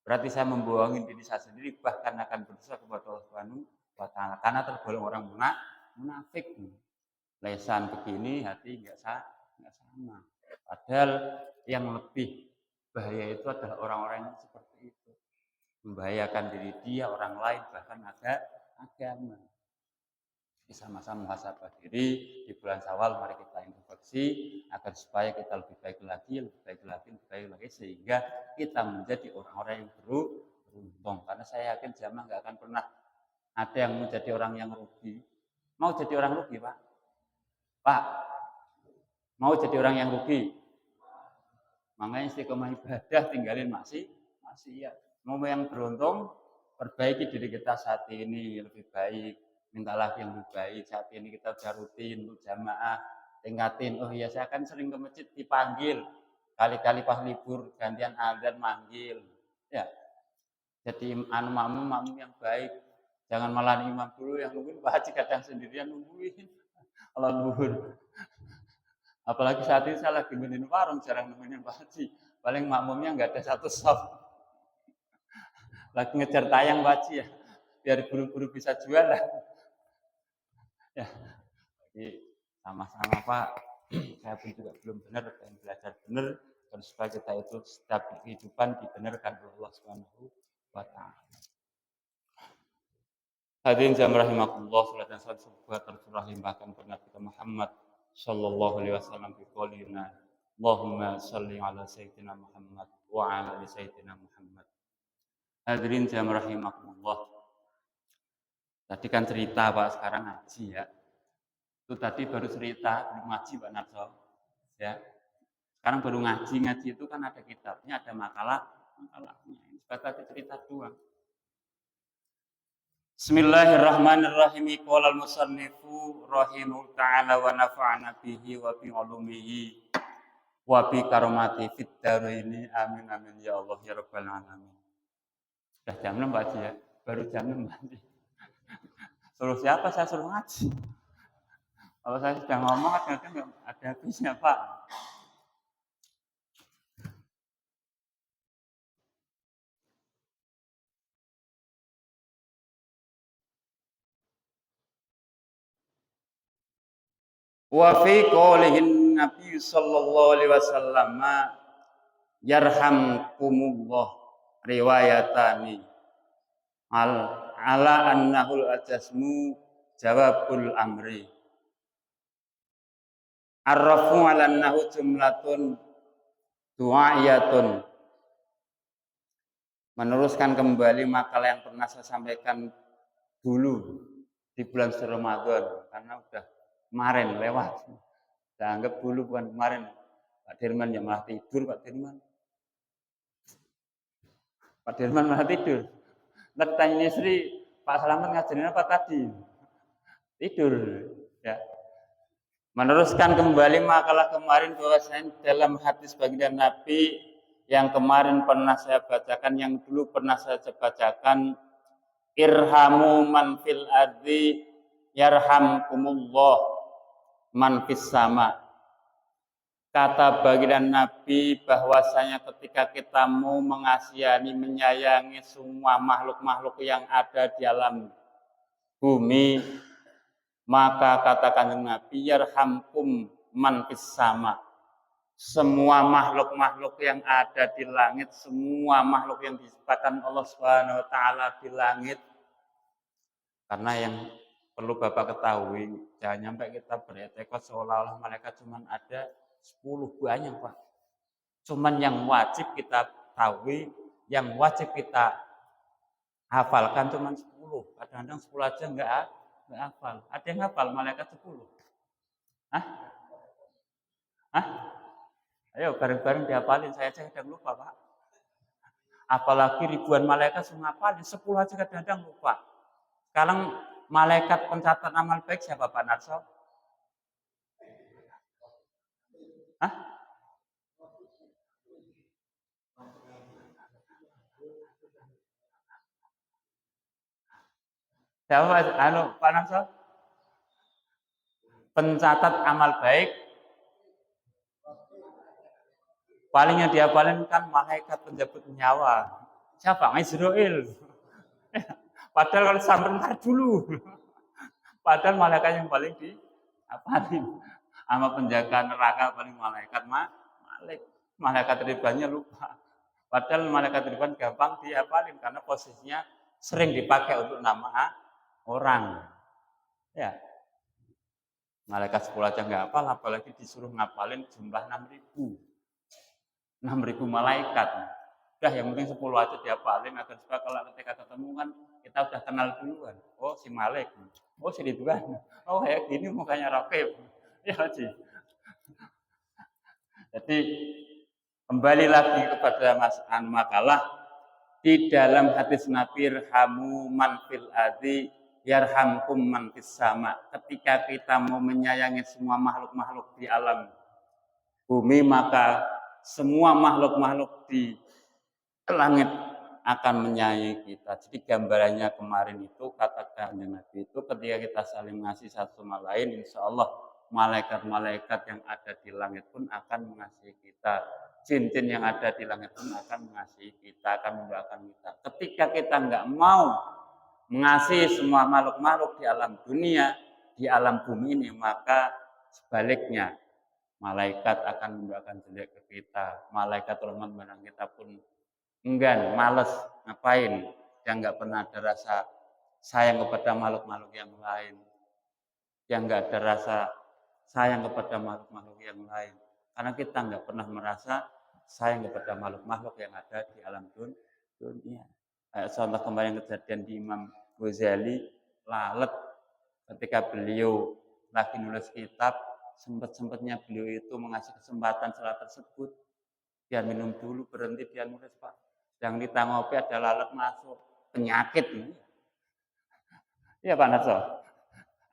Speaker 1: Berarti saya membohongi diri saya sendiri, bahkan akan berdosa kepada Allah Subhanahu wa taala karena tergolong orang munafik. Lesan begini, hati nggak sama. Padahal yang lebih bahaya itu adalah orang-orang yang seperti itu. Membahayakan diri dia, orang lain, bahkan agama. Jadi sama-sama muhasabah diri di bulan Syawal, mari kita introspeksi agar supaya kita lebih baik lagi, sehingga kita menjadi orang-orang yang beruntung. Karena saya yakin jamaah nggak akan pernah ada yang menjadi orang yang rugi. Mau jadi orang rugi, Pak? Pak, mau jadi orang yang rugi? Makanya istiqomah ibadah tinggalin maksiat. Mau yang beruntung, perbaiki diri kita saat ini lebih baik, minta lagi yang lebih baik. Saat ini kita sudah rutin untuk jamaah, tingkatin. Oh iya, saya kan sering ke masjid dipanggil, kali-kali pas libur gantian azan manggil. Ya, jadi makmum yang baik. Jangan malah imam dulu yang nungguin, Pak Haji kadang sendirian nungguin. Kalau nungguin. Apalagi saat ini saya lagi nemenin warung, jarang nemenin Pak Haji. Paling makmumnya nggak ada satu sop. Lagi ngejar tayang Pak Haji ya, biar buru-buru bisa jualan. Ya, jadi sama-sama Pak. Saya pun juga belum benar, pengen belajar benar. agar supaya kita itu setiap kehidupan dibenarkan oleh Allah Subhanahu wa taala. Hadirin jamaah rahimakumullah, salat dan salam semoga tercurah limpahkan kepada Nabi Muhammad sallallahu alaihi wasallam bi qaulina Allahumma shalli ala sayyidina Muhammad wa ala ali sayyidina Muhammad. Hadirin jamaah rahimakumullah. Tadi kan cerita Pak, sekarang ngaji ya. Itu tadi baru cerita, belum ngaji Pak Narso. Ya. Sekarang baru ngaji itu kan ada kitabnya, ada makalahnya. Ini sebatas cerita doang. Bismillahirrahmanirrahim. Qala al-musannifu rahimahu ta'ala wa nafa'ana bihi wa bi ulumihi wa bi karamati fid dharaini. Amin amin ya Allah ya rabbal alamin. Sudah jam 6 Pak Haji ya. Baru jam 6 nanti. Suruh siapa saya suruh ngaji. Kalau saya sudah ngomong kadang enggak ada habisnya Pak. Wa fi qaulihin Nabi sallallahu alaihi wasallam yarhamkumullah riwayatani ala annahul ajasmu jawabul amri arrafu ala annahu jumlatun du'ayatun. Meneruskan kembali makalah yang pernah saya sampaikan dulu di bulan Ramadan karena udah kemarin lewat. Saya anggap dulu bukan kemarin. Pak Dirman yang malah tidur, Pak Dirman. Pak Dirman malah tidur. Nanti tanya istri, Pak Slamet ngajarin apa tadi? Tidur. Ya. Meneruskan kembali makalah kemarin bahwasanya dalam hadis baginda Nabi yang kemarin pernah saya bacakan, yang dulu pernah saya bacakan, irhamu man fil ardi yarhamkumullah man fis sama. Kata baginda Nabi bahwasanya ketika kita mau mengasihani, menyayangi semua makhluk-makhluk yang ada di alam bumi, maka katakan Nabi yarhamkum man fis sama. Semua makhluk-makhluk yang ada di langit, semua makhluk yang diciptakan Allah Subhanahu wa taala di langit. Karena yang perlu Bapak ketahui, jangan sampai kita beretikad seolah-olah malaikat cuma ada 10, banyak Pak. Cuman yang wajib kita tahu, yang wajib kita hafalkan cuma 10. Kadang-kadang 10 aja enggak hafal. Ada yang hafal malaikat 10? Hah? Ayo bareng-bareng dihafalin, saya aja kadang lupa Pak. Apalagi ribuan malaikat semua hafalin, 10 aja kadang-kadang lupa. Sekarang malaikat pencatat amal baik siapa Pak Narso? Hah? Siapa? Pak Narso? Pencatat amal baik. Paling yang dihafalin kan malaikat penjemput nyawa. Siapa? Israel. Padahal kalau sampai dulu. Padahal malaikat yang paling dihafalin. Sama penjaga neraka paling malaikat malaikat ribuannya lupa. Padahal malaikat ribuan gampang dihafalin karena posisinya sering dipakai untuk nama orang. Ya. Malaikat 10 aja nggak hafal, apalagi disuruh ngapalin jumlah 6.000. 6.000 malaikat. Udah yang penting 10 aja dihafalin agar supaya kalau ketika ketemu kan kita udah kenal duluan. Oh si Malik, oh si Ridwan, oh kayak gini mukanya Rakib. Ya Haji. Jadi kembali lagi kepada makalah di dalam hadis Nabi irhamu man fil ardi yarhamkum man fis sama. Ketika kita mau menyayangi semua makhluk-makhluk di alam bumi, maka semua makhluk-makhluk di langit akan menyayangi kita. Jadi gambarannya kemarin itu katakan Nabi itu ketika kita saling ngasih satu sama lain, insya Allah malaikat-malaikat yang ada di langit pun akan mengasihi kita. Jin-jin yang ada di langit pun akan mengasihi kita, akan mendoakan kita. Ketika kita nggak mau mengasihi semua makhluk-makhluk di alam dunia, di alam bumi ini, maka sebaliknya Malaikat akan mendoakan jelek ke kita. Malaikat rahmat menang kita pun enggan, males, ngapain. Yang nggak pernah ada rasa sayang kepada makhluk-makhluk yang lain. Yang nggak ada rasa sayang kepada makhluk-makhluk yang lain. Karena kita nggak pernah merasa sayang kepada makhluk-makhluk yang ada di alam dunia. Contoh kemarin kejadian di Imam Ghazali, lalat ketika beliau lagi nulis kitab, sempat-sempatnya beliau itu mengasih kesempatan salah tersebut. Dia minum dulu, berhenti dia nulis, Pak. Yang ditanggapi ada lalat masuk, penyakit ini. Iya Pak Narso,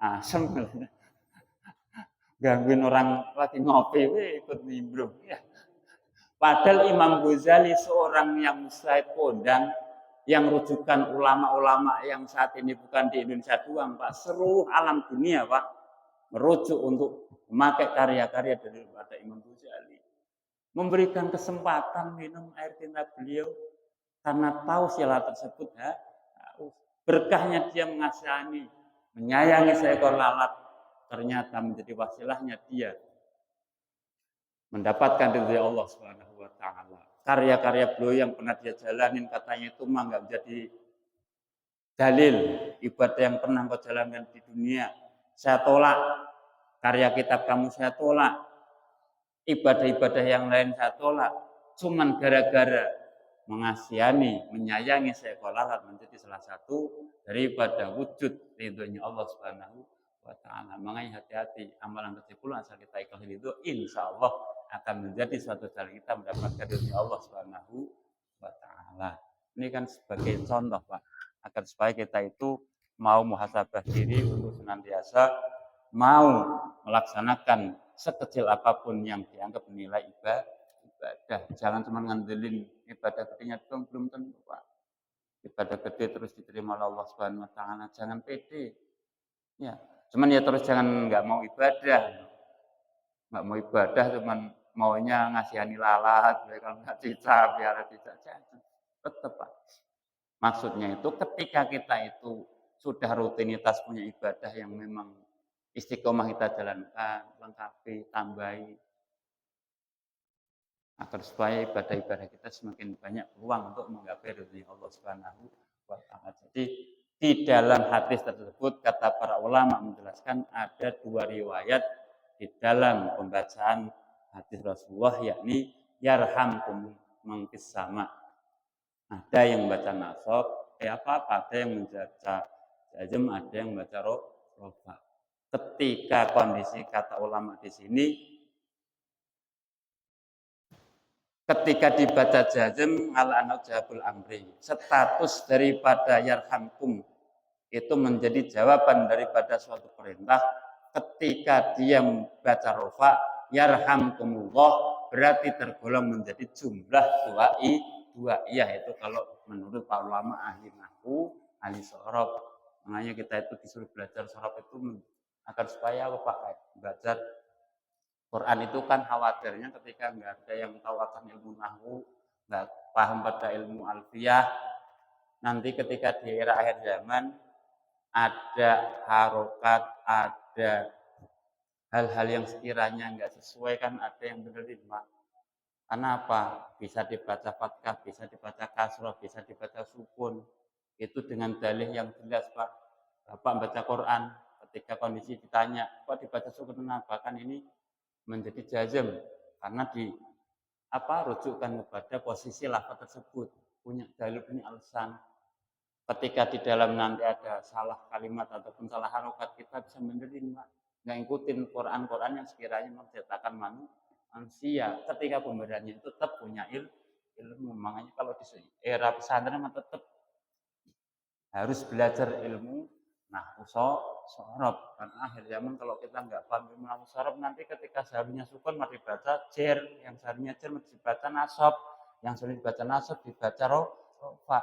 Speaker 1: asem. Gangguin orang lagi ngopi, ikut nimbrung. Ya. Padahal Imam Ghazali seorang yang mustahid kondang, yang rujukan ulama-ulama yang saat ini bukan di Indonesia doang, Pak. Seluruh alam dunia, Pak, merujuk untuk memakai karya-karya daripada Imam Ghazali. Memberikan kesempatan minum air tinta beliau karena tahu sila tersebut, ya. Berkahnya dia mengasihani, menyayangi seekor lalat, ternyata menjadi wasilahnya dia mendapatkan ridha Allah Subhanahu wa taala. Karya-karya beliau yang pernah dia jalanin katanya itu mah enggak menjadi dalil ibadah yang pernah kau jalankan di dunia. Saya tolak. Karya kitab kamu saya tolak. Ibadah-ibadah yang lain saya tolak. Cuman gara-gara mengasihani, menyayangi seekor lalat menjadi salah satu daripada wujud ridhonya Allah Subhanahu wa taala. Makanya hati-hati, amalan kecil pun asal kita ikhlas itu insyaallah akan menjadi suatu cara kita mendapatkan ridhonya Allah Subhanahu wa taala. Ini kan sebagai contoh, Pak, agar supaya kita itu mau muhasabah diri untuk senantiasa mau melaksanakan sekecil apapun yang dianggap nilai ibadah. Jangan cuma ngandelin ibadah gedenya doang, belum tentu, Pak. Ibadah gede terus diterima oleh Allah Subhanahu wa taala, jangan pede. Ya, cuman ya terus jangan nggak mau ibadah. Nggak mau ibadah cuman maunya ngasihani lalat, kalau nggak cicak, biar cicak. Tetap, Pak. Maksudnya itu ketika kita itu sudah rutinitas punya ibadah yang memang istiqomah kita jalankan, lengkapi, tambahi, agar supaya ibadah-ibadah kita semakin banyak peluang untuk menggapai ridha Allah Subhanahu wa taala. Jadi di dalam hadis tersebut kata para ulama menjelaskan ada dua riwayat di dalam pembacaan hadis Rasulullah, yakni yarhamkum mangkis sama. Ada yang baca nasab, ada yang membaca jazm, ada yang membaca rofa. Ketika kondisi kata ulama di sini, ketika dibaca jazm ala anau jawabul amri, status daripada yarhamkum itu menjadi jawaban daripada suatu perintah. Ketika dia membaca rofa, yarhamkumullah, berarti tergolong menjadi jumlah dua iya, itu kalau menurut para ulama ahli nahwu, ahli sorof. Makanya kita itu disuruh belajar sorof itu agar supaya Pak belajar Quran itu kan khawatirnya ketika nggak ada yang tahu akan ilmu nahwu, nggak paham pada ilmu alfiyah, nanti ketika di era akhir zaman ada harokat, ada hal-hal yang sekiranya nggak sesuai, kan ada yang benerin, Pak. Karena apa? Bisa dibaca fathah, bisa dibaca kasrah, bisa dibaca sukun. Itu dengan dalih yang jelas, Pak. Bapak baca Quran, ketika kondisi ditanya, kok dibaca sukun kenapa? Kan ini menjadi jazm karena rujukan kepada posisi lafaz tersebut, punya dalil, punya alasan. Ketika di dalam nanti ada salah kalimat ataupun salah harokat, kita bisa benerin, Pak. Nggak ngikutin Quran yang sekiranya menciptakan manusia. Ketika pemberiannya itu tetap punya ilmu. Makanya kalau di era pesantren tetap harus belajar ilmu nahwu sorof. Karena akhir zaman kalau kita nggak paham ilmu nahwu sorof, nanti ketika seharusnya sukun masih dibaca jer, yang seharusnya jer masih dibaca nasab, yang seharusnya dibaca nasab dibaca rofa.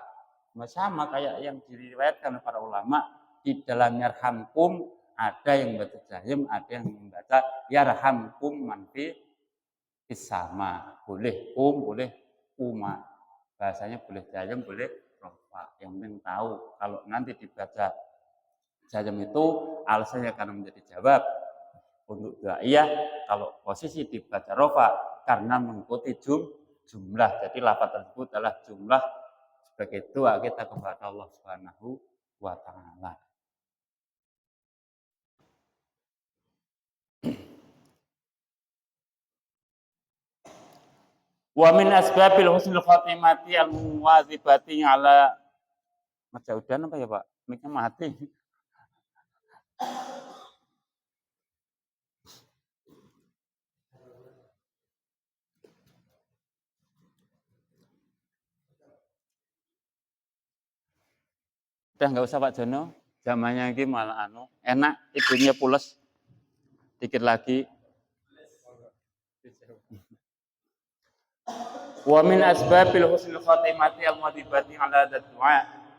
Speaker 1: Sama kayak yang diriwayatkan oleh para ulama, di dalam yarhamkum ada yang membaca jazm, ada yang membaca yarhamkum manfi sama. Boleh boleh uma. Bahasanya boleh jazm, boleh rofa. Yang penting tahu kalau nanti dibaca jazm itu alasannya karena menjadi jawab, untuk doa. Iya, kalau posisi dibaca rofa karena mengikuti jumlah. Jadi lafaz tersebut adalah jumlah sebagai doa kita kepada Allah Subhanahu wa taala. Wa min asbabil husnul khatimati al-muwazibati ala Maca udan apa ya, Pak? Mic-nya mati. Udah nggak usah Pak Jono. Zamannya ini malah enak, ibunya pules. Dikit lagi. Wa min asbabil husnul khatimati al-muwazibati ala du'a.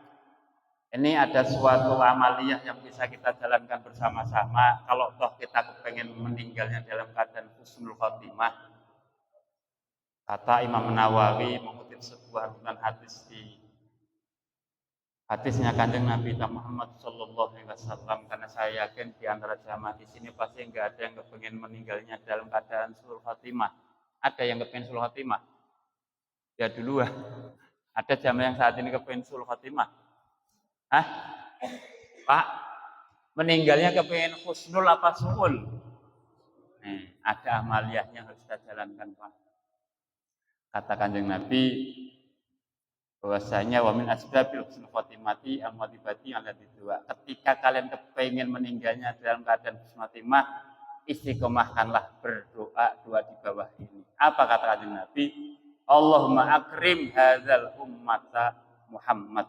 Speaker 1: Ini ada suatu amaliyah yang bisa kita jalankan bersama-sama. Kalau toh kita kepengen meninggalnya dalam keadaan husnul khotimah. Kata Imam Nawawi mengutip sebuah runtunan hadis di hadisnya Kanjeng Nabi Muhammad Sallallahu Alaihi Wasallam, karena saya yakin di antara jamaah di sini pasti nggak ada yang kepengen meninggalnya dalam keadaan sul khotimah. Ada yang kepengen sul khotimah? Ya dulu ada jamaah yang saat ini kepengen sul khotimah. Hah? Pak, meninggalnya kepengen husnul apa su'ul? Ada amaliyahnya harus kita jalankan, Pak. Kata Kanjeng Nabi bahwasanya wa min asbabil husnul khotimati al-muwazibati ala dua. Ketika kalian kepengen meninggalnya dalam keadaan husnul khotimah, istiqomahkanlah berdoa doa di bawah ini. Apa kata Kanjeng Nabi? Allahumma akrim hadzal ummata Muhammad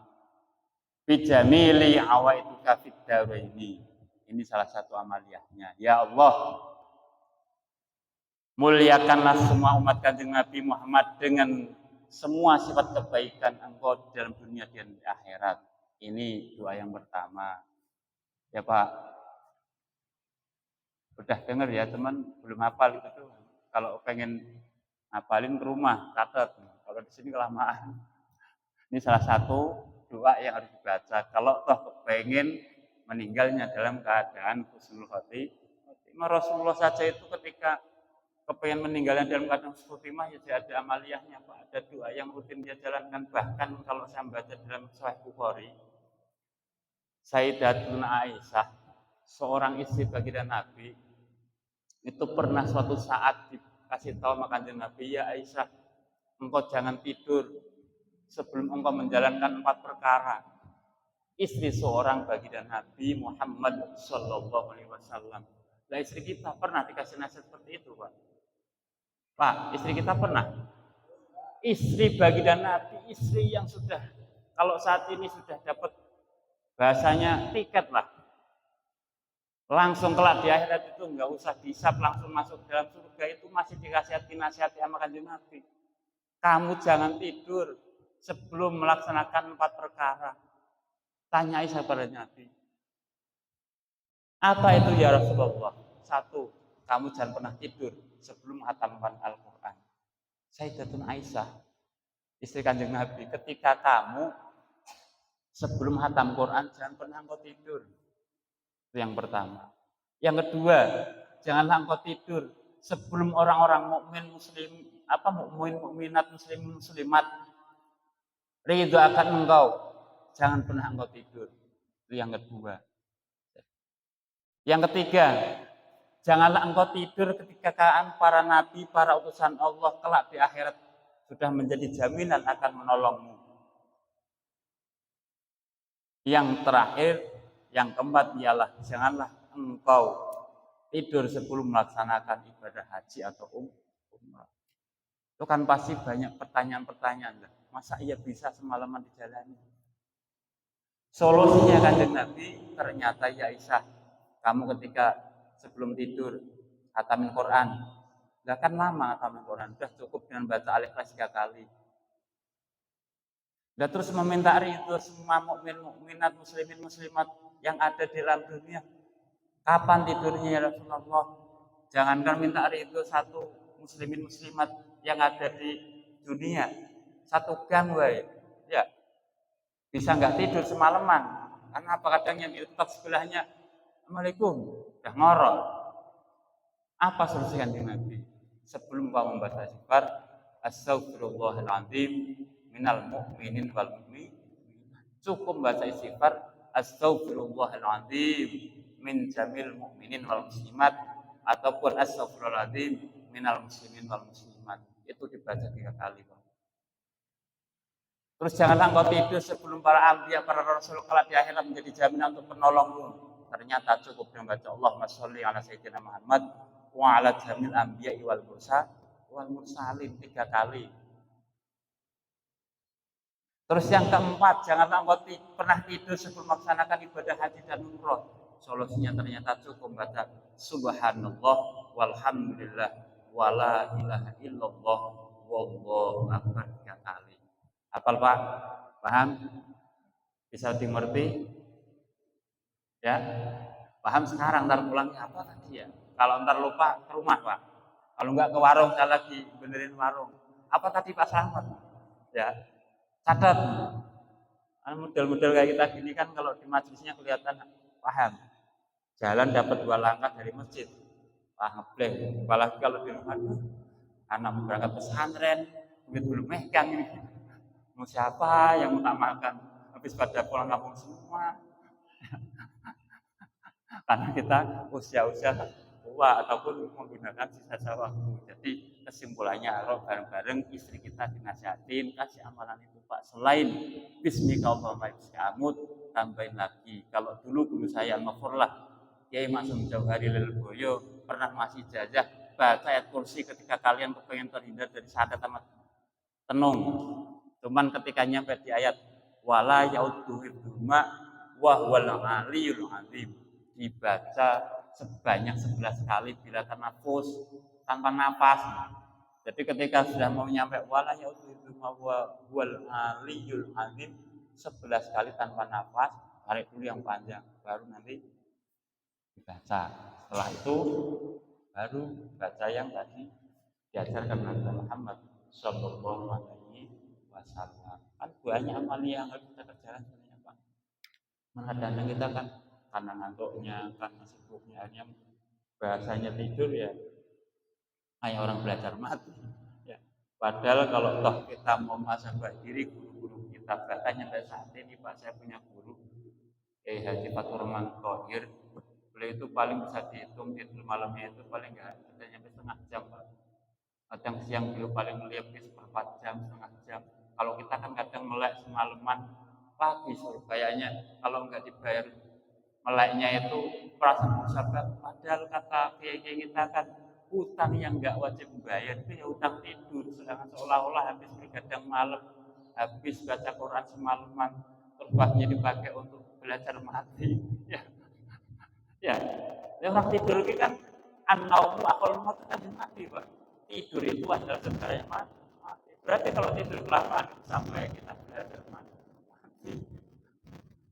Speaker 1: bijamili awaituka fid daraini. Ini salah satu amaliyahnya. Ya Allah, muliakanlah semua umat Kanjeng Nabi Muhammad dengan semua sifat kebaikan engkau di dalam dunia dan di akhirat. Ini doa yang pertama. Ya Pak, udah dengar ya teman, belum hafal itu tuh. Kalau pengen hafalin ke rumah, catat. Kalau di sini kelamaan. Ini salah satu doa yang harus dibaca. Kalau toh pengen meninggalnya dalam keadaan husnul khotimah. Rasulullah saja itu ketika kepengen meninggalnya dalam keadaan husnul khotimah, ya ada amaliyahnya, Pak. Ada doa yang rutin dia jalankan. Bahkan kalau saya baca dalam Sahih Bukhari, Sayyidatuna Aisyah, seorang istri baginda Nabi, itu pernah suatu saat dikasih tahu sama Kanjeng Nabi, ya Aisyah, engkau jangan tidur sebelum engkau menjalankan 4 perkara. Istri seorang baginda Nabi Muhammad Sallallahu Alaihi Wasallam. Nah, istri kita pernah dikasih nasihat seperti itu, Pak. Pak, istri kita pernah. Istri baginda Nabi, istri yang sudah, kalau saat ini sudah dapat bahasanya tiket lah. Langsung kelak di akhirat itu nggak usah dihisab, langsung masuk dalam surga, itu masih dikasih nasihat sama Kanjeng Nabi. Kamu jangan tidur sebelum melaksanakan 4 perkara. Tanya Aisyah pada Nabi. Apa itu ya Rasulullah? 1, kamu jangan pernah tidur sebelum menghatamkan Al-Quran. Sayyidatuna Aisyah, istri Kanjeng Nabi, ketika kamu sebelum hatam Quran jangan pernah engkau tidur. Itu yang pertama. Yang kedua, janganlah engkau tidur sebelum orang-orang mukmin muslim, mukminat muslim muslimat ridho akan engkau. Jangan pernah engkau tidur. Itu yang kedua. Yang ketiga, janganlah engkau tidur ketika para nabi, para utusan Allah kelak di akhirat sudah menjadi jaminan akan menolongmu. Yang terakhir, yang keempat ialah janganlah engkau tidur sebelum melaksanakan ibadah haji atau umrah. Itu kan pasti banyak pertanyaan-pertanyaan. Masa iya bisa semalaman dijalani? Solusinya Kanjeng Nabi, ternyata ya Aisyah, kamu ketika sebelum tidur khatamin Quran. Enggak kan lama khatamin Quran, sudah cukup dengan baca Al-Ikhlas 3 kali. Dan terus meminta ridho semua mukmin mukminat muslimin muslimat yang ada di dalam dunia. Kapan tidurnya ya Rasulullah? Jangankan minta ridho satu muslimin muslimat yang ada di dunia, 1 gang wae. Ya. Bisa nggak tidur semalaman. Karena apa kadang yang tetap sebelahnya, Assalamualaikum, udah ngorok. Apa solusi Kanjeng Nabi? Sebelum kamu membaca istighfar, Astaghfirullahaladzim minal mu'minin wal mu'min. Cukup baca istighfar, Astaghfirullahaladzim min jamil mu'minin wal muslimat, ataupun Astaghfirullahaladzim minal muslimin wal muslimat. Itu dibaca 3 kali. Terus janganlah engkau tidur sebelum para anbiya, para rasul kelak di akhirat menjadi jaminan untuk penolongmu. Ternyata cukup dengan baca Allahumma sholli ala sayyidina Muhammad wa ala jamil anbiya wal mursalin 3 kali. Terus yang keempat, janganlah engkau pernah tidur sebelum melaksanakan ibadah haji dan umroh. Solusinya ternyata cukup baca subhanallah walhamdulillah wala ilaha illallah wallahu akbar 3 kali. Hafal Pak? Paham? Bisa dimengerti? Ya? Paham sekarang, ntar pulangnya apa tadi ya? Kalau ntar lupa ke rumah Pak. Kalau enggak ke warung, saya lagi benerin warung. Apa tadi Pak Selamat? Ya, catat. Model-model kayak kita gini kan kalau di majelisnya kelihatan paham. Jalan dapat 2 langkah dari masjid. Paham bleh. Apalagi kalau di rumah anak berangkat pesantren, duit belum megang ini. Mau siapa yang utamakan? Habis pada pulang kampung semua. Karena kita usia-usia tua ataupun menggunakan sisa waktu. Jadi kesimpulannya kalau bareng-bareng istri kita dinasihatin, kasih amalan itu Pak. Selain bismillahirrahmanirrahim amut, tambahin lagi. Kalau dulu guru saya ngefurlah Kiai Maksum Jauhari Lelboyo pernah masih jajah baca ayat kursi ketika kalian kepengen terhindar dari sakit sama tenung. Cuman ketika nyampe di ayat wala yauduhu hifdzuhuma wa huwal aliyul azim dibaca sebanyak 11 kali bila ternafus tanpa nafas. Jadi ketika sudah mau nyampe wala yauduhu hifdzuhuma wa huwal aliyul azim 11 kali tanpa nafas, tarik dulu yang panjang baru nanti dibaca. Setelah itu baru baca yang tadi diajarkan Nabi Muhammad sallallahu alaihi wasallam. Kan banyak amalia yang harus kita kerjakan sebenarnya Pak. Kadang kita kan karena ngantuknya, karena sibuknya, hanya bahasanya tidur ya kayak orang belajar mati. Ya. Padahal kalau toh kita mau muhasabah diri, guru-guru kita bahkan sampai saat ini Pak, saya punya guru Haji Fatur Rahman Thohir, beliau itu paling bisa dihitung tidur malamnya itu paling nggak bisa nyampe setengah jam Pak. Kadang siang beliau paling melek 4 jam, setengah jam. Kalau kita kan kadang melek semalaman pagi suruh kayaknya kalau nggak dibayar meleknya itu perasaan musabah. Padahal kata kiai kita kan utang yang nggak wajib bayar itu ya utang tidur. Sedangkan seolah-olah habis begadang malam, habis baca Quran semalaman, terus paginya dipakai untuk belajar mati. Ya, orang tidur itu kan an-naumu akal maut kan mati Pak. Tidur itu adalah segalanya mati. Berarti kalau tidur kelamaan sampai kita belajar mati.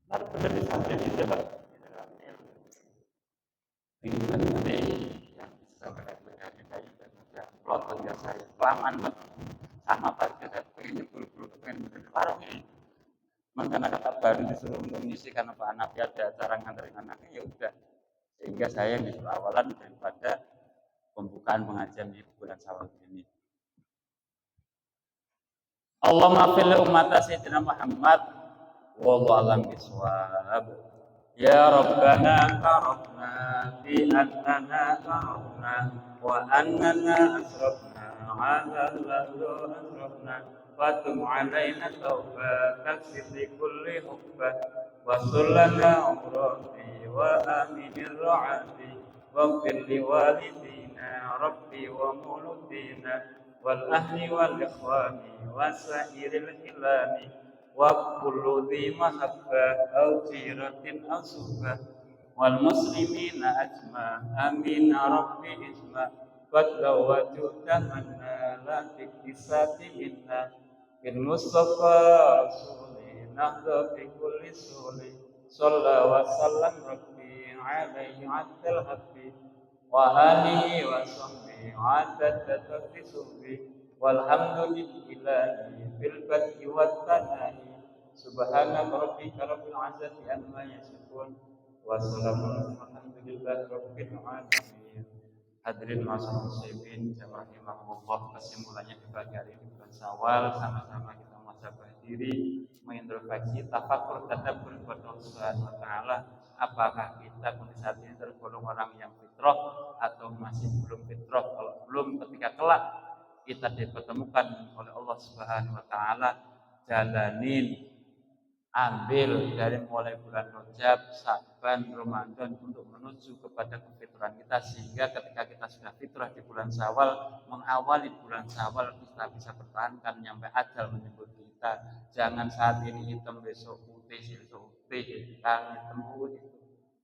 Speaker 1: Lalu benar sampai di dalam ringan nanti yang sampai berkali kali dan sudah plotnya saya kelamaan sama Pak kita pengen buru-buru pengen warung ini. Karena kata baru disuruh mengisikan apa anak ada acara nganterin anaknya ya udah. Sehingga saya disuruh awalan daripada pembukaan pengajian di bulan Syawal ini. Allahumma fil ummati sayyidina Muhammad wallahu a'lam bishawab. Ya Rabbana tarafna fi annana tarafna wa annana asrafna ala ladhu asrafna wa tum alaina tawbah taksir li kulli hubbah wa sullana umrati wa aminir ra'ati wa fil liwalidina rabbi wa muludina wal ahli wal ikhwani wasairil hilani wa kullu dhi mahabbah au jiratin au subah wal muslimina ajma amin rabbi isma wadlaw wajudamanna la tikisati minna bin mustafa rasuli nahda fi kulli suli salla wa sallam rabbi alaihi addal habbi wa alihi wa sahbihi adada tafisubi walhamdulillahi fil bad'i wat tanahi subhana rabbika rabbil izzati amma yasifun wa salamun alhamdulillahi rabbil alamin. Hadirin masyaallah muslimin jamaah rahimakumullah, kesimpulannya di pagi hari ini bulan Syawal, sama-sama kita muhasabah diri, mengintrospeksi, tafakur, tadabbur kepada Allah Subhanahu wa taala, apakah kita kondisi saat ini tergolong orang yang fitrah atau masih belum fitrah. Kalau belum, ketika kelak kita dipertemukan oleh Allah Subhanahu wa taala, jalanin, ambil dari mulai bulan Rajab, Sa'ban, Ramadan untuk menuju kepada kefitrahan kita, sehingga ketika kita sudah fitrah di bulan Syawal, mengawali bulan Syawal kita bisa pertahankan sampai ajal menyebut kita. Jangan saat ini hitam besok putih, besok putih, hitam putih.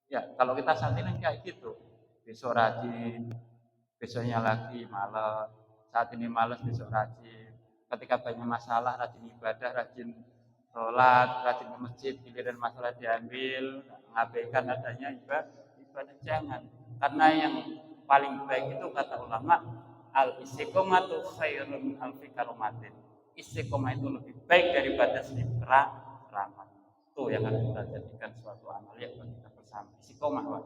Speaker 1: Ya, kalau kita saat ini kayak gitu, besok rajin, besoknya lagi malas, saat ini malas, besok rajin. Ketika banyak masalah, rajin ibadah, rajin sholat, rajin ke masjid, giliran masalah diambil, mengabaikan adanya ibadah jangan. Karena yang paling baik itu kata ulama, al istiqomatu khairun min alfi karomatin. Istiqomah itu lebih baik daripada 1000 keramat. Itu yang harus kita jadikan suatu amalia buat kita bersama. Istiqomah, Pak.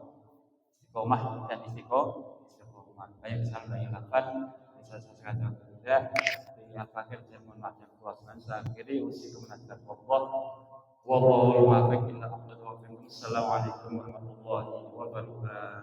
Speaker 1: Istiqomah dan istiqomah. Banyak kesalahan yang lakukan, bisa saya tidak. Akhir saya mohon maaf yang luas dan saya akhiri usikum nasihat Allah wallahul muwaffiq ila aqwamit thoriq. Assalamualaikum warahmatullahi wabarakatuh.